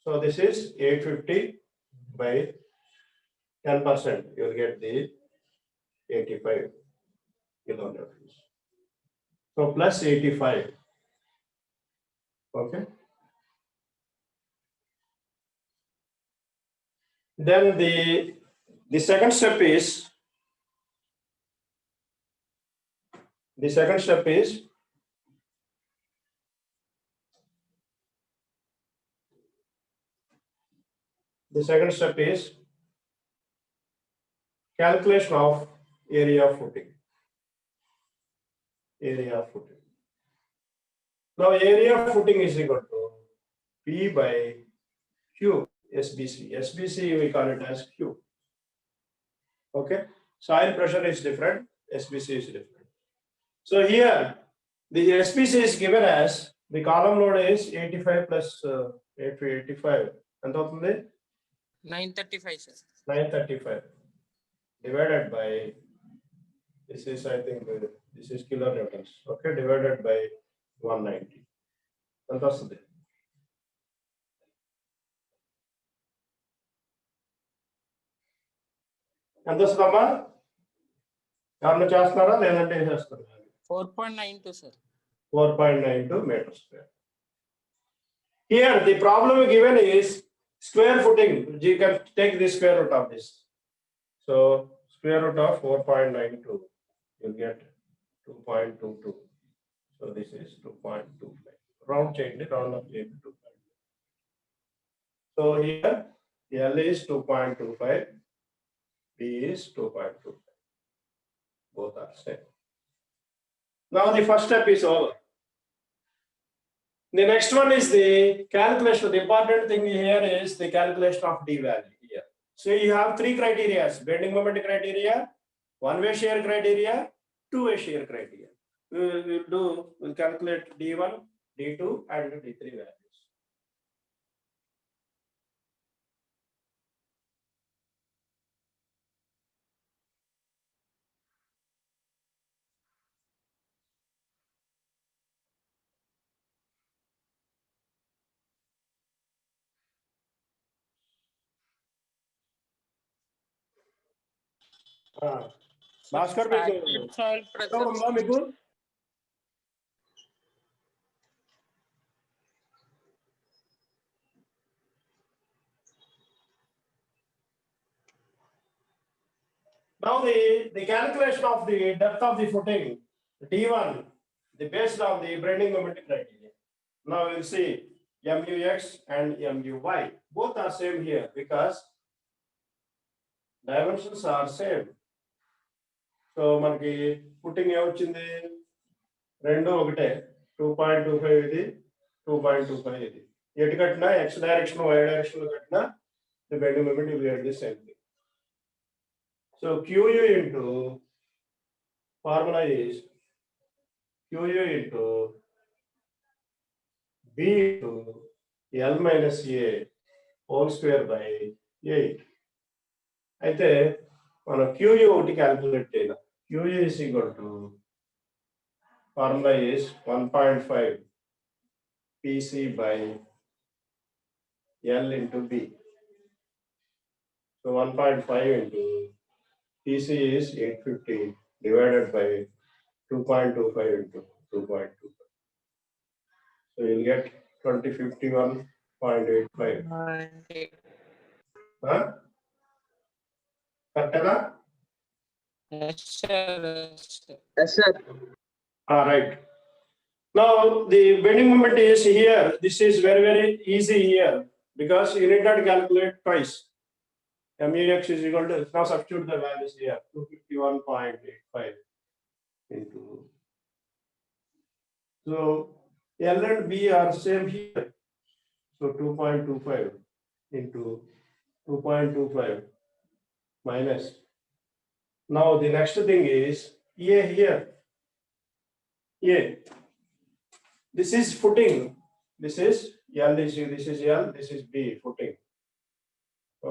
So this is 850 by 10%. You will get the 85 kilonewtons. So plus 85. Okay. Then the second step is, the second step is calculation of area of footing. Area of footing. Now area of footing is equal to P by Q, SBC. SBC we call it as Q. Okay, soil pressure is different, SBC is different. So here the SBC is given as, the column load is 85 plus 885. And 935, sir. 935 divided by, this is I think this is kilonewtons. Okay, divided by 190. And ఎంత వస్తుందమ్మా? ఎవరన్నా చేస్తున్నారా లేదంటే చేస్తున్నారా? 4.92, sir. 4.92 meters square. Here the problem given is square footing. You can take the square root of this. So square root of 4.92, you get 2.22. So this is 2.25. Round change, round up change 2.25. So here L is 2.25, B is 2.25. Both are same. Now the first step is over. The next one is the calculation. The important thing here is the calculation of D value here. So you have three criteria: bending moment criteria, one-way shear criteria, two-way shear criteria. We'll calculate D1, D2, and D3 values. Bhaskar మీకు Stagnant soil అర్థం pressure. ఉందా మీకు? Now the calculation of the depth of the footing D1, the based on the bending moment criteria. Now we'll see MUX and MUY. Both are same here because dimensions are same. So మనకి footing ఏమొచ్చింది? రెండు ఒకటే 2.25 ఇది 2.25 ఇది. ఎటు కట్టినా x direction y direction లో కట్టినా the bending moment will get the same thing. So QU into formula is QU into B into L minus A whole square by 8. అయితే మనం QU ఒకటి క్యాల్కులేట్ చేయాలి. QU is equal to formula is 1.5 PC by L into B. So 1.5 into PC is 850 divided by 2.25 into 2.25. So you'll get 2051.85. Huh? Correct? Yes, sir. Yes, sir. All right. Now the bending moment is here. This is very, very easy here because you need not calculate twice. MUX is equal to, now substitute the values here, 251.85 into. So L and B are same here. So 2.25 into 2.25 minus. Now the next thing is A here. A. This is footing. This is L, this is L, this is B, footing.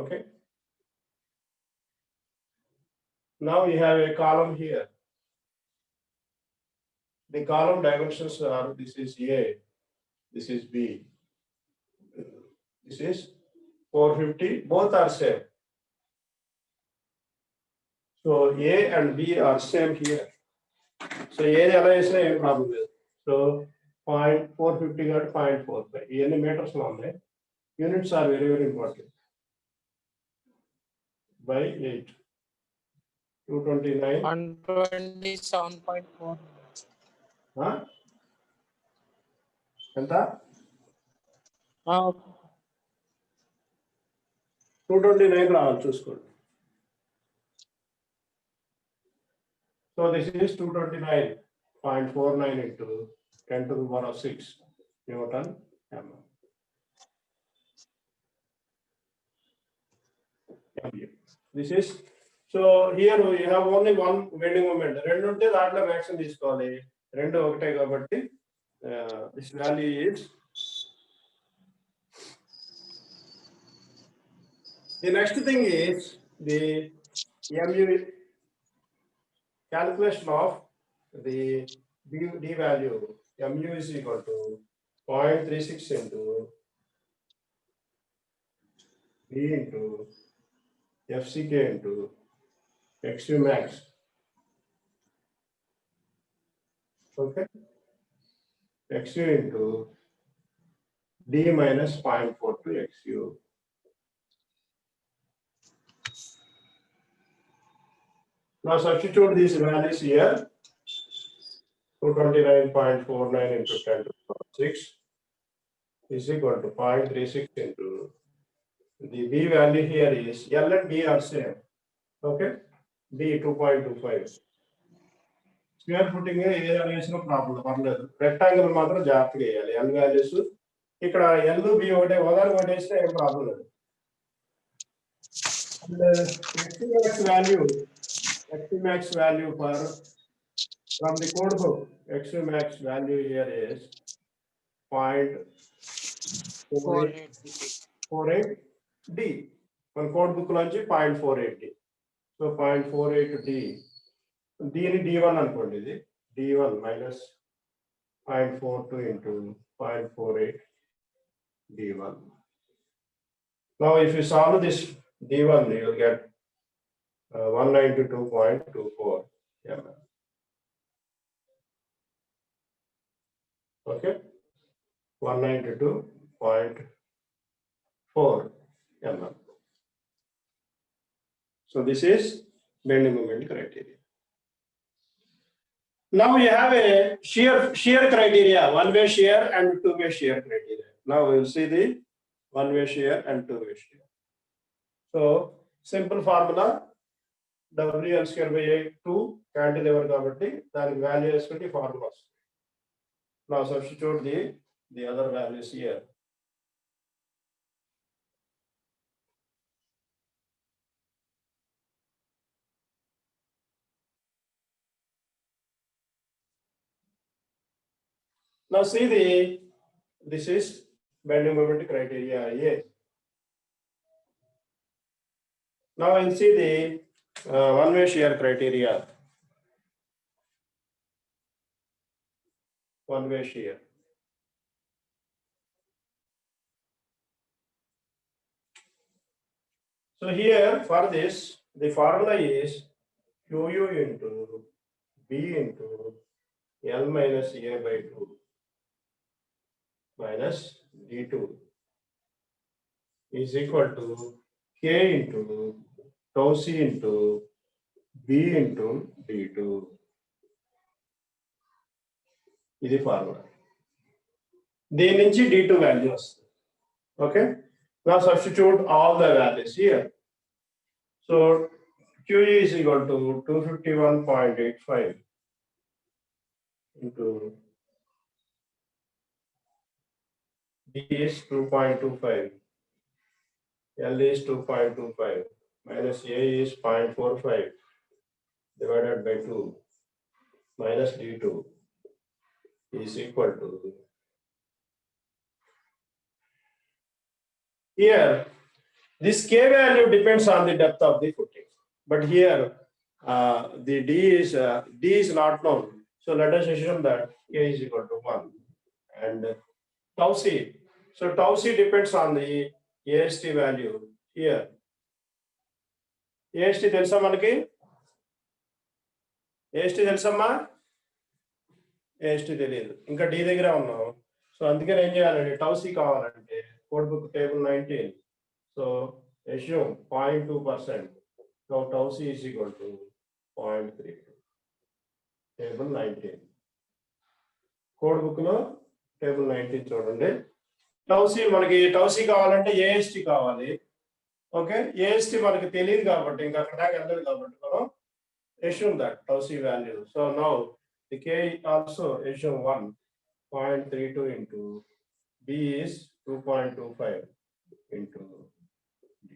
Okay. Now we have a column here. The column dimensions are, this is A, this is B, this is 450, both are same. So A and B are same here. So A is same problem. So 0.450 got 0.45. Any meters long, units are very, very important. By 8. 229. 127.4. Huh? ఎంత? 229 రావాలి చూసుకోండి. So this is 229.49 into 10 to the power of 6 Newton mm. This is, so here we have only one bending moment. రెండు ఉంటే దాంట్లో maximum తీసుకోవాలి. రెండు ఒకటే కాబట్టి this value is, the next thing is the MU calculation of the D value. MU is equal to 0.36 into D into FCK into XU max. Okay. XU into D minus 0.42 XU. Now substitute these values here. 229.49 into 10 to the power 6 is equal to 0.36 into the B value here is L and B are same. Okay. B 2.25. Square footing no problem. Rectangle మాత్రం జాగ్రత్తగా వేయాలి. L values ఇక్కడ L B ఒకటే ఒకదాని ఒకటి వేస్తే ఏం problem లేదు. Xmax value for from the code book, Xmax value here is 0.48 D. From code book launch 0.48 D. So 0.48 D. దీని D1 అనుకోండి, ఇది D1 minus 0.42 into 0.48 D1. Now if you solve this D1, you will get 192.24 mm. Okay, 192.4 mm. So this is bending moment criteria. Now we have a shear criteria, one-way shear and two-way shear criteria. Now we will see the one-way shear and two-way shear. So simple formula, WL square by 2 cantilever కాబట్టి దానికి value వేసుకుంటే formula వస్తుంది. Now substitute the other values here. Now see this is bending moment criteria A. Now I'll see the one-way shear criteria. One-way shear. So here for this, the formula is QU into B into L minus A by 2 minus D2 is equal to K into tau C into B into D2. This is formula. దీని నుంచి D2 value వస్తుంది. Okay. Now substitute all the values here. So QE is equal to 251.85 into D is 2.25, L is 2.25, minus A is 0.45 divided by 2 minus D2 is equal to, here this K value depends on the depth of the footing, but here the D is not known. So let us assume that K is equal to 1 and tau C. So tau C depends on the AST value here. AST తెలుసా మనకి? AST తెలుసమ్మా? AST తెలియదు, ఇంకా D దగ్గర ఉన్నాం. So అందుకని ఏం చేయాలంటే tau C కావాలంటే code book table 19. So assume 0.2%. So tau C is equal to 0.3. Table 19. Code book లో టేబుల్ 19 చూడండి. tau C మనకి tau C కావాలంటే AST కావాలి. ఓకే, AST మనకి తెలియదు కాబట్టి ఇంకా అక్కడ దాకా వెళ్ళదు కాబట్టి మనం assume that tau C value. So now the K also assume 1.32 into B is 2.25 into D.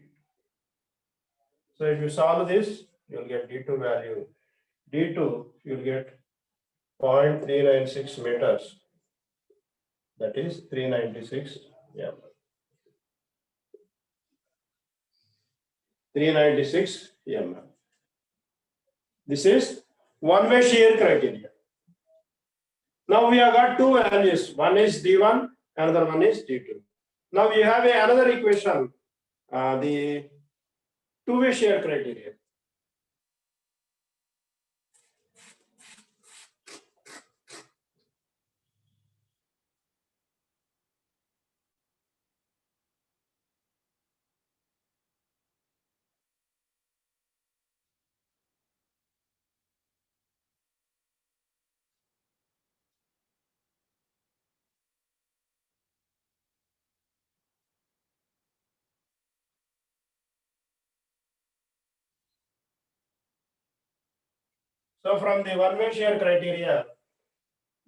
So if you solve this, you will get D2 value. D2 you will get 0.396 meters. That is 396 mm. 396 mm. This is one-way shear criteria. Now we have got two values. One is D1, another one is D2. Now we have another equation, the two-way shear criteria. So from the one-way shear criteria,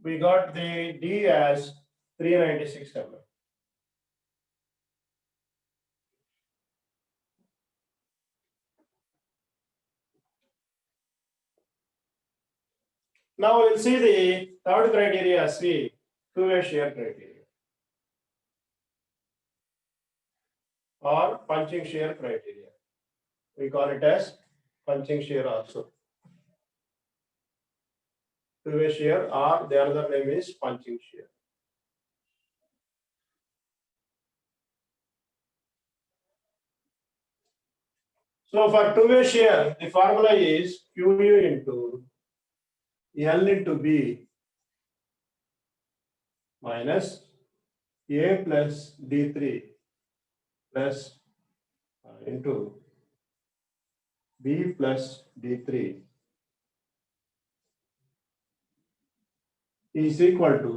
we got the D as 396 mm. Now we'll see the third criteria, C, two-way shear criteria or punching shear criteria. We call it as punching shear also. Two-way shear or the other name is punching shear. So for two-way shear, the formula is QU into L into B minus A plus D3 plus into B plus D3 is equal to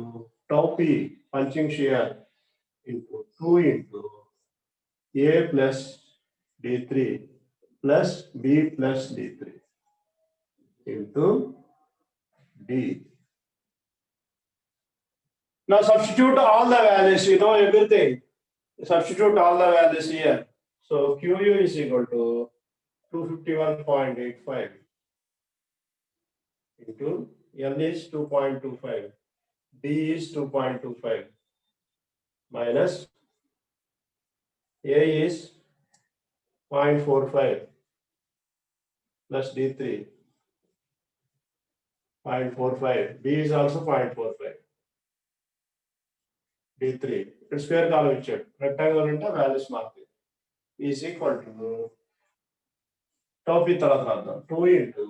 tau P punching shear into 2 into A plus D3 plus B plus D3 into D. Now substitute all the values, you know everything. Substitute all the values here. So QU is equal to 251.85 into L is 2.25, D is 2.25 minus A is 0.45 plus D3 0.45, B is also 0.45. D3 ఇక్కడ square కాలం ఇచ్చాడు, rectangular అంటే values mark is equal to టాపీ తర్వాత రాద్దాం 2 into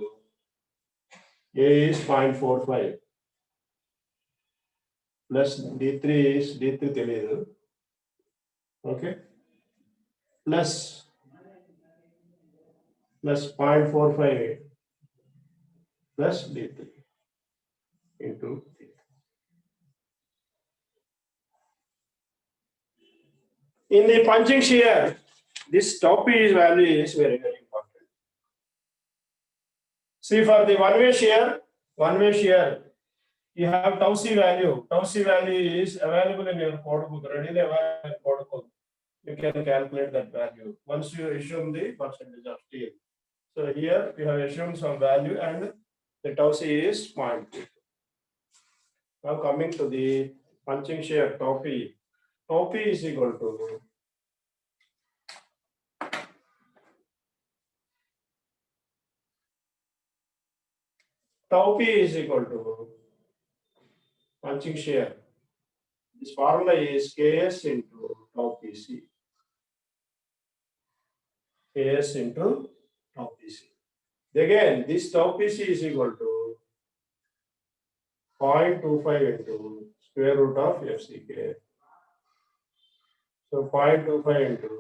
A is 0.45 plus D3 is D3 తెలియదు, okay, plus 0.45 plus D3 into in the punching shear, this tau P is value is very, very important. See, for the one-way shear, you have tau C value. Tau C value is available in your code book, readily available in code book. You can calculate that value once you assume the percentage of steel. So here we have assumed some value and the tau C is 0.2. Now coming to the punching shear tau P. Tau P is equal to tau P is equal to punching shear. This formula is Ks into tau PC. Ks into tau PC. Again, this tau PC is equal to 0.25 into square root of FCK. So 0.25 into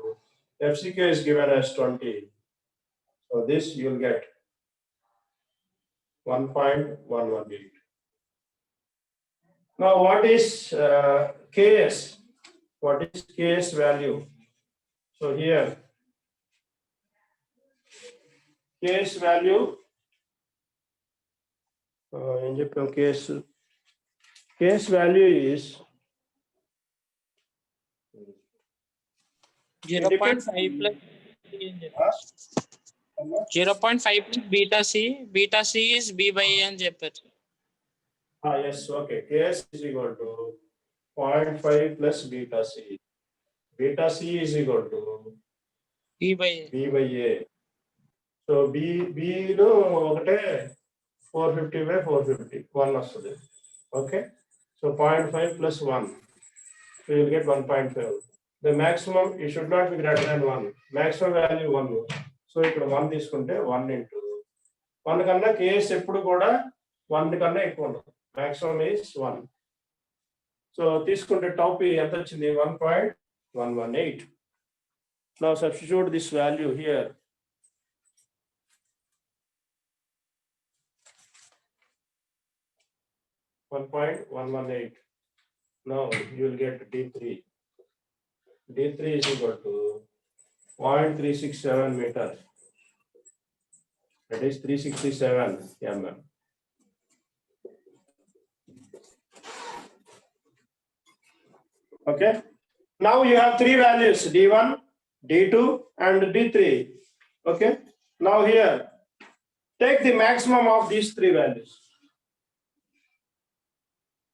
FCK is given as 20. So this you will get 1.118. Now what is Ks? What is Ks value? So here Ks value Ks value is 0.5 plus 0.5 plus beta C is B by A అని చెప్పారు. yes, okay. Ks is equal to 0.5 plus beta C. Beta C is equal to B by A. B by A. So B no ఒకటే 450 by 450 1 వస్తుంది. Okay. So 0.5 plus 1. So you will get 1.5. The maximum it should not be greater than 1. Maximum value 1. So ఇక్కడ 1 తీసుకుంటే 1 into 1 కన్నా Ks ఎప్పుడు కూడా 1 కన్నా ఎక్కువ ఉండదు. Maximum is 1. So తీసుకుంటే tau P ఎంత వచ్చింది 1.118. Now substitute this value here. 1.118. Now you will get D3. D3 is equal to 0.367 meters. That is 367 mm. Okay. Now you have three values D1, D2 and D3. Okay. Now here take the maximum of these three values.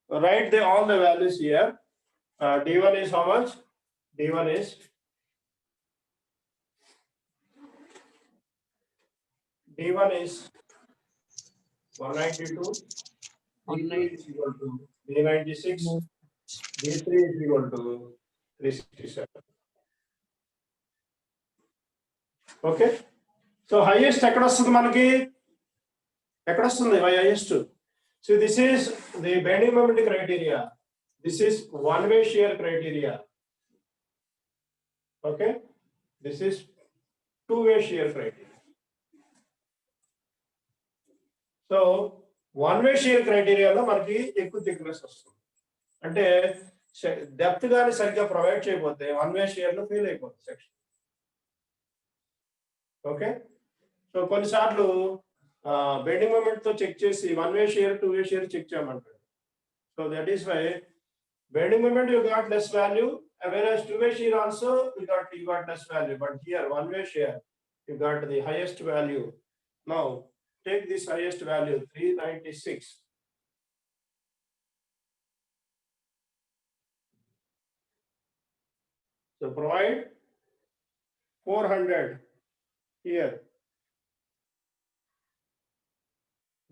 Write all the values here. D1 is how much? D1 is 192. D2 is equal to 396. D3 is equal to 367. Okay. So highest ఎక్కడ వస్తుంది మనకి, ఎక్కడ వస్తుంది highest? So this is the bending moment criteria, this is one way shear criteria. Okay, this is two way shear criteria. So one way shear క్రైటీరియాలో మనకి ఎక్కువ thickness వస్తుంది. అంటే డెప్త్ కానీ సరిగ్గా ప్రొవైడ్ చేయకపోతే వన్ వే షియర్ లో fail అయిపోతుంది సెక్షన్. ఓకే, సో కొన్నిసార్లు బెండింగ్ మూమెంట్ తో చెక్ చేసి one way shear two way shear check చేయమంటారు. So that is why bending moment you got less value, whereas two way shear also you got less value, but here one way shear you got the highest value. Now take this highest value 396. So provide 400 here.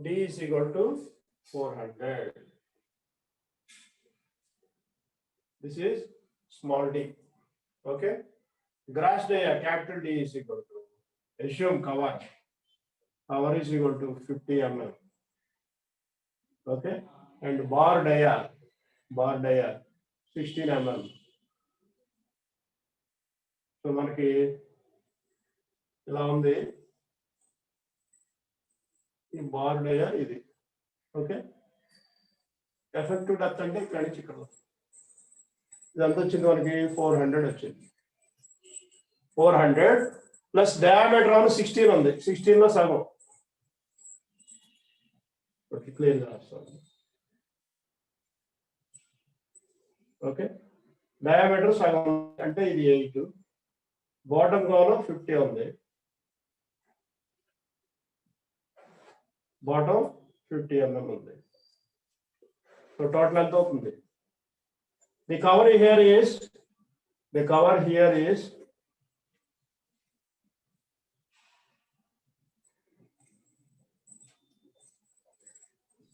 D is equal to 400. This is small d. Okay. Grass dia capital D is equal to, assume cover. Cover is equal to 50 mm. Okay. And bar dia 16 mm. So మనకి ఇలా ఉంది ఈ bar డయా ఇది. Okay, effective depth అంటే ఇక్కడ నుంచి ఇక్కడ ఇదంతా వచ్చింది మనకి 400 వచ్చింది. 400 ప్లస్ డయామీటర్ అని 16 ఉంది, 16 లో సగం. ఓకే, క్లియర్ రాస్తాను. ఓకే, డయామీటర్ సగం అంటే ఇది 8, బాటమ్ కాలం 50 ఉంది, బాటమ్ 50 mm ఉంది. సో టోటల్ ఎంత అవుతుంది? The cover here is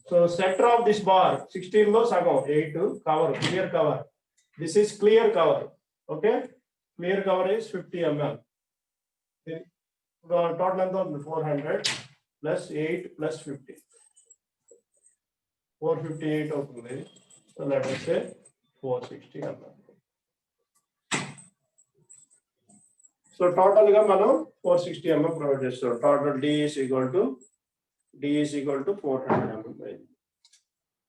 so center of this bar 16 lo sagam 8 cover, clear cover. This is clear cover. Okay, clear cover is 50 mm. Total ఎంత అవుతుంది? 400 plus 8 plus 50, 458 అవుతుంది. So let us say 460 mm. So total గా మనం 460 mm provide చేస్తాం. Total D is equal to 400 mm.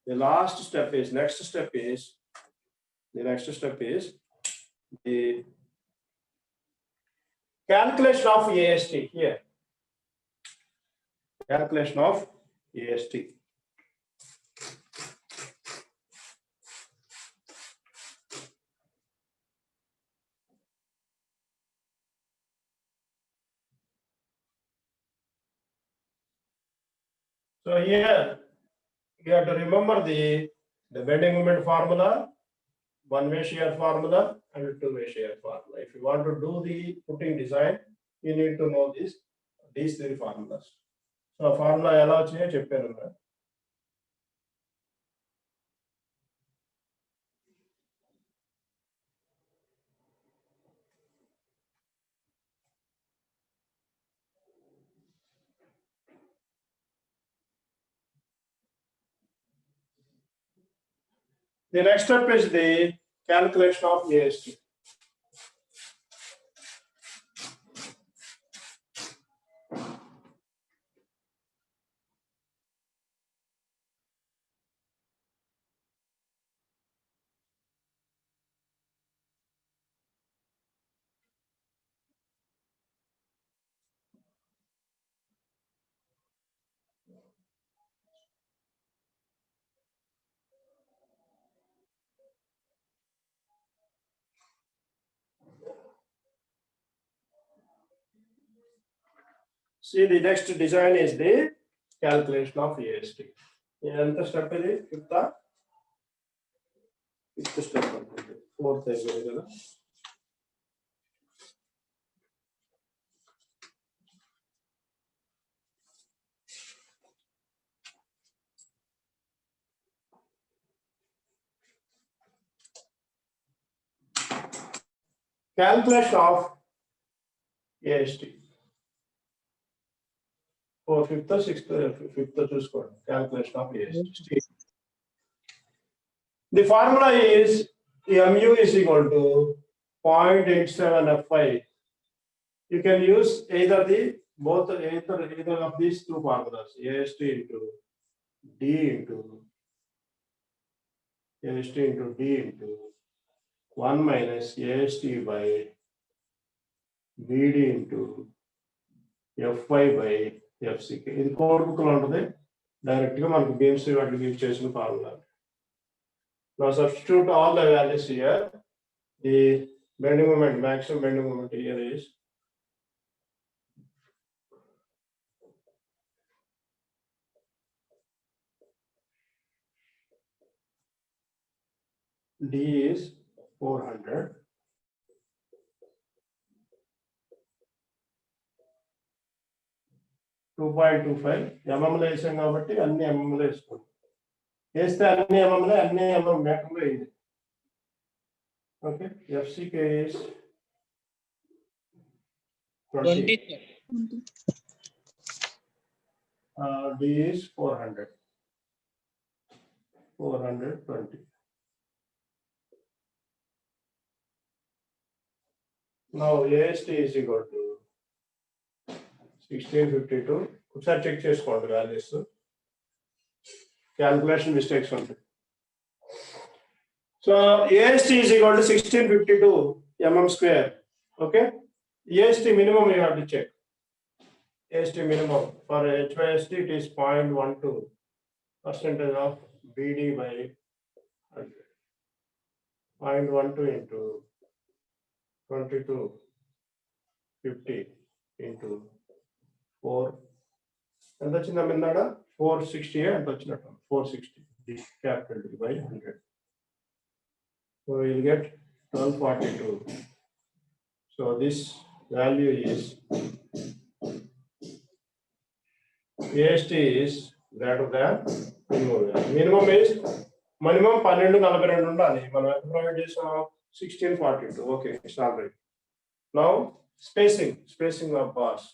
The next step is the calculation of AST here. Calculation of AST. So here you have to remember the bending moment formula, one way shear formula and two way shear formula. If you want to do the footing design, you need to know these three formulas. So formula ఎలా వచ్చాయో చెప్పాను. The next step is the calculation of AST. See, the next design is the calculation of AST. ఎంత step ఇది? Fifth step అనుకుంటే, fourth అయిపోయింది కదా. Calculation of AST. fifth, sixth, fifth చూసుకోండి calculation of AST. The formula is mu is equal to 0.87 Fi. You can use either of these two formulas, AST into D into AST into D into 1 minus AST by BD into Fi by FCK. ఇది code book లో ఉంటుంది, direct గా మనకు beams వాటికి use చేసిన formula. Now substitute all the values here. The bending moment, maximum bending moment here is D is 400. .25 mm లో వేసాం కాబట్టి అన్ని mm లో వేసుకోండి. వేస్తే అన్ని mm లో అన్ని mm మీటర్లో వేయండి. Okay, FCK is 20. 20. D is 400. 420. Now AST is equal to 1652. ఒకసారి చెక్ చేసుకోండి వాల్యూస్, క్యాల్కులేషన్ మిస్టేక్స్ ఉంటాయి. So AST is equal to 1652 mm square. Okay, AST minimum you have to check. AST minimum for HYST it is 0.12 percentage of BD by 100. 0.12 into 2250 into 4. ఎంత వచ్చిందా మిన్నాడ 460 ఎంత వచ్చినట్టు 460 capital D by 100. So you will get 1242. So this value is AST is greater than minimum value. Minimum is minimum 1242 ఉండాలి. మనం ఎంత provide చేసాం 1642. Okay, it's all right. Now spacing of bars.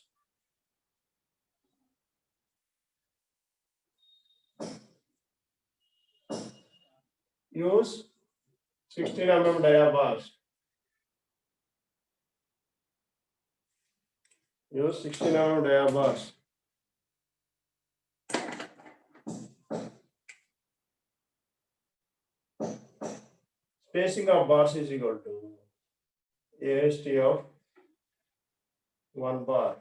Use 16 mm dia bars. Use 16 mm dia bars. Spacing of bars is equal to AST of 1 bar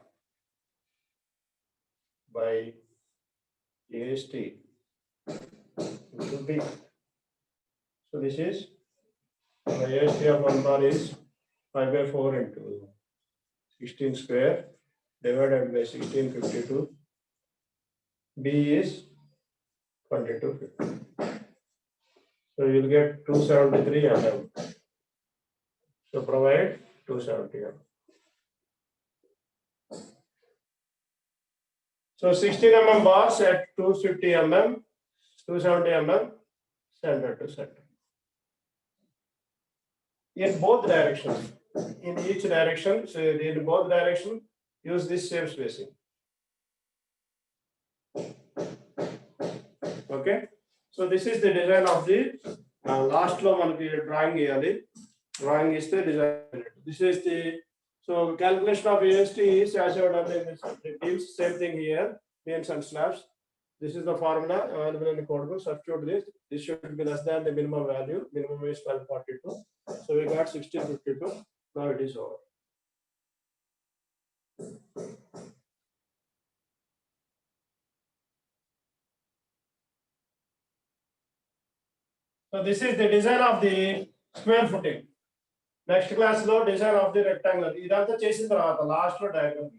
by AST into B. So this is the AST of 1 bar is 5/4 into 16 square divided by 1652. B is 2250. So you will get 273 mm. So provide 270 mm. So 16 mm bars at 250 mm, 270 mm, center to center. In both directions, in each direction, so in both directions, use this same spacing. Okay, so this is the design of the last lo manaki drawing iyali. Drawing is the design. This is the so calculation of AST is as I have done in this same thing here, beams and slabs. This is the formula available in the code book. Substitute this. This should be less than the minimum value. Minimum is 1242. So we got 1652. Now it is over. So this is the design of the square footing. Next class lo design of the rectangle. Idantha chesin tarvata last lo diagram.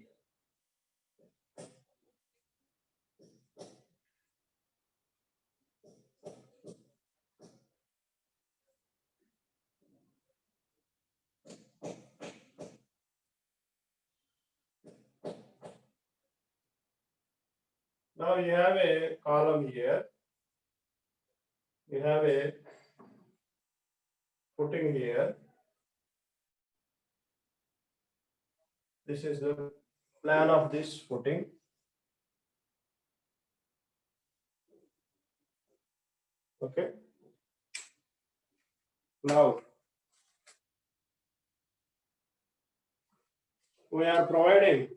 Now you have a column here. You have a footing here. This is the plan of this footing. Okay. Now we are providing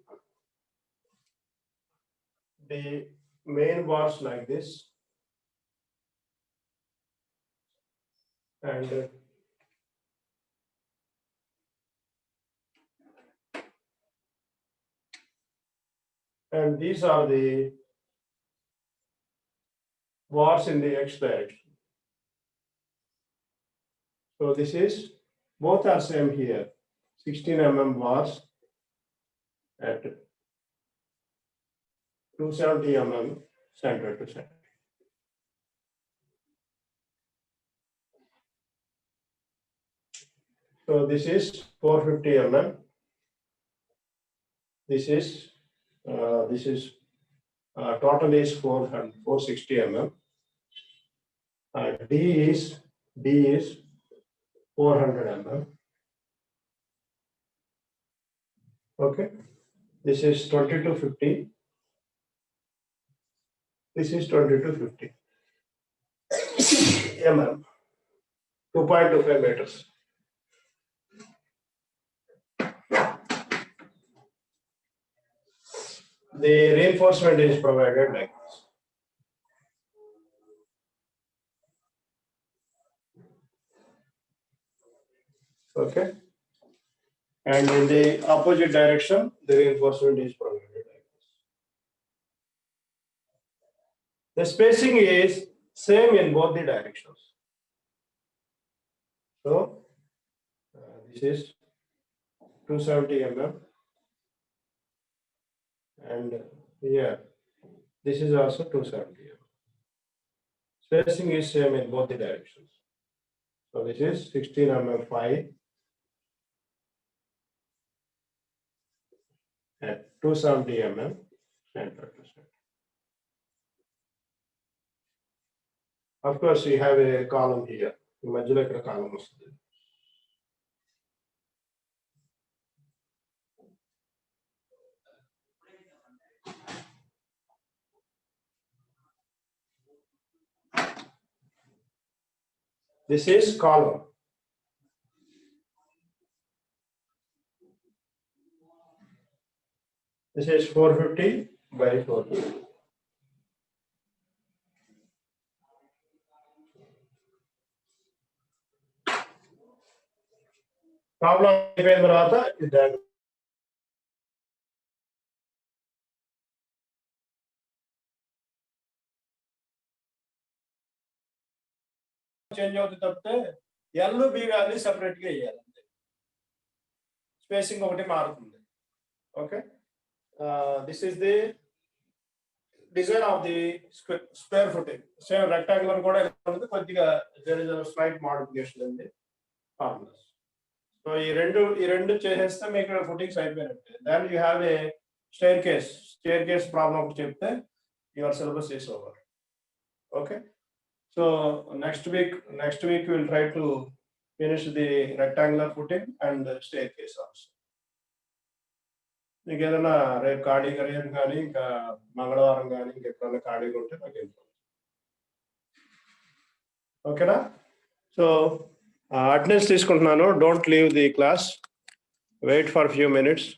the main bars like this, and these are the bars in the x direction. So this is, both are same here, 16 mm bars at 270 mm center to center. So this is 450 mm. This is total is 460 mm. D is 400 mm. Okay, this is 2250. This is 2250 mm, 2.25 meters. The reinforcement is provided like this. Okay, and in the opposite direction, the reinforcement is provided like this. The spacing is same in both the directions. So this is 270 mm, and here this is also 270 mm. Spacing is same in both the directions. So this is 16 mm 5 at 270 mm center to center. Of course, we have a column here. Imagine a column. This is column. This is 450 by 450. Problem అయిపోయిన తర్వాత ఇది change అవుతుంది తప్పితే L B value separate గా వేయాలి అంతే. Spacing ఒకటి మారుతుంది. Okay, this is the design of the square footing. Same rectangular కూడా ఉంటుంది, కొద్దిగా దేర్ ఇస్ స్లైట్ మోడిఫికేషన్ ఉంది ఫార్ములాస్. సో ఈ రెండు చేసేస్తే మీకు ఫుటింగ్స్ అయిపోయినట్టే. Then you have a staircase problem ఒకటి చెప్తే your syllabus is over. Okay, so next week we'll try to finish the rectangular footing and the staircase also. మీకు ఏదైనా రేపు ఖాళీగా రేపు కానీ ఇంకా మంగళవారం కానీ ఇంకెప్పుడైనా ఖాళీగా ఉంటే నాకు ఇన్ఫార్మ్. ఓకేనా? సో అటెండెన్స్ తీసుకుంటున్నాను. Don't leave the class, wait for few minutes.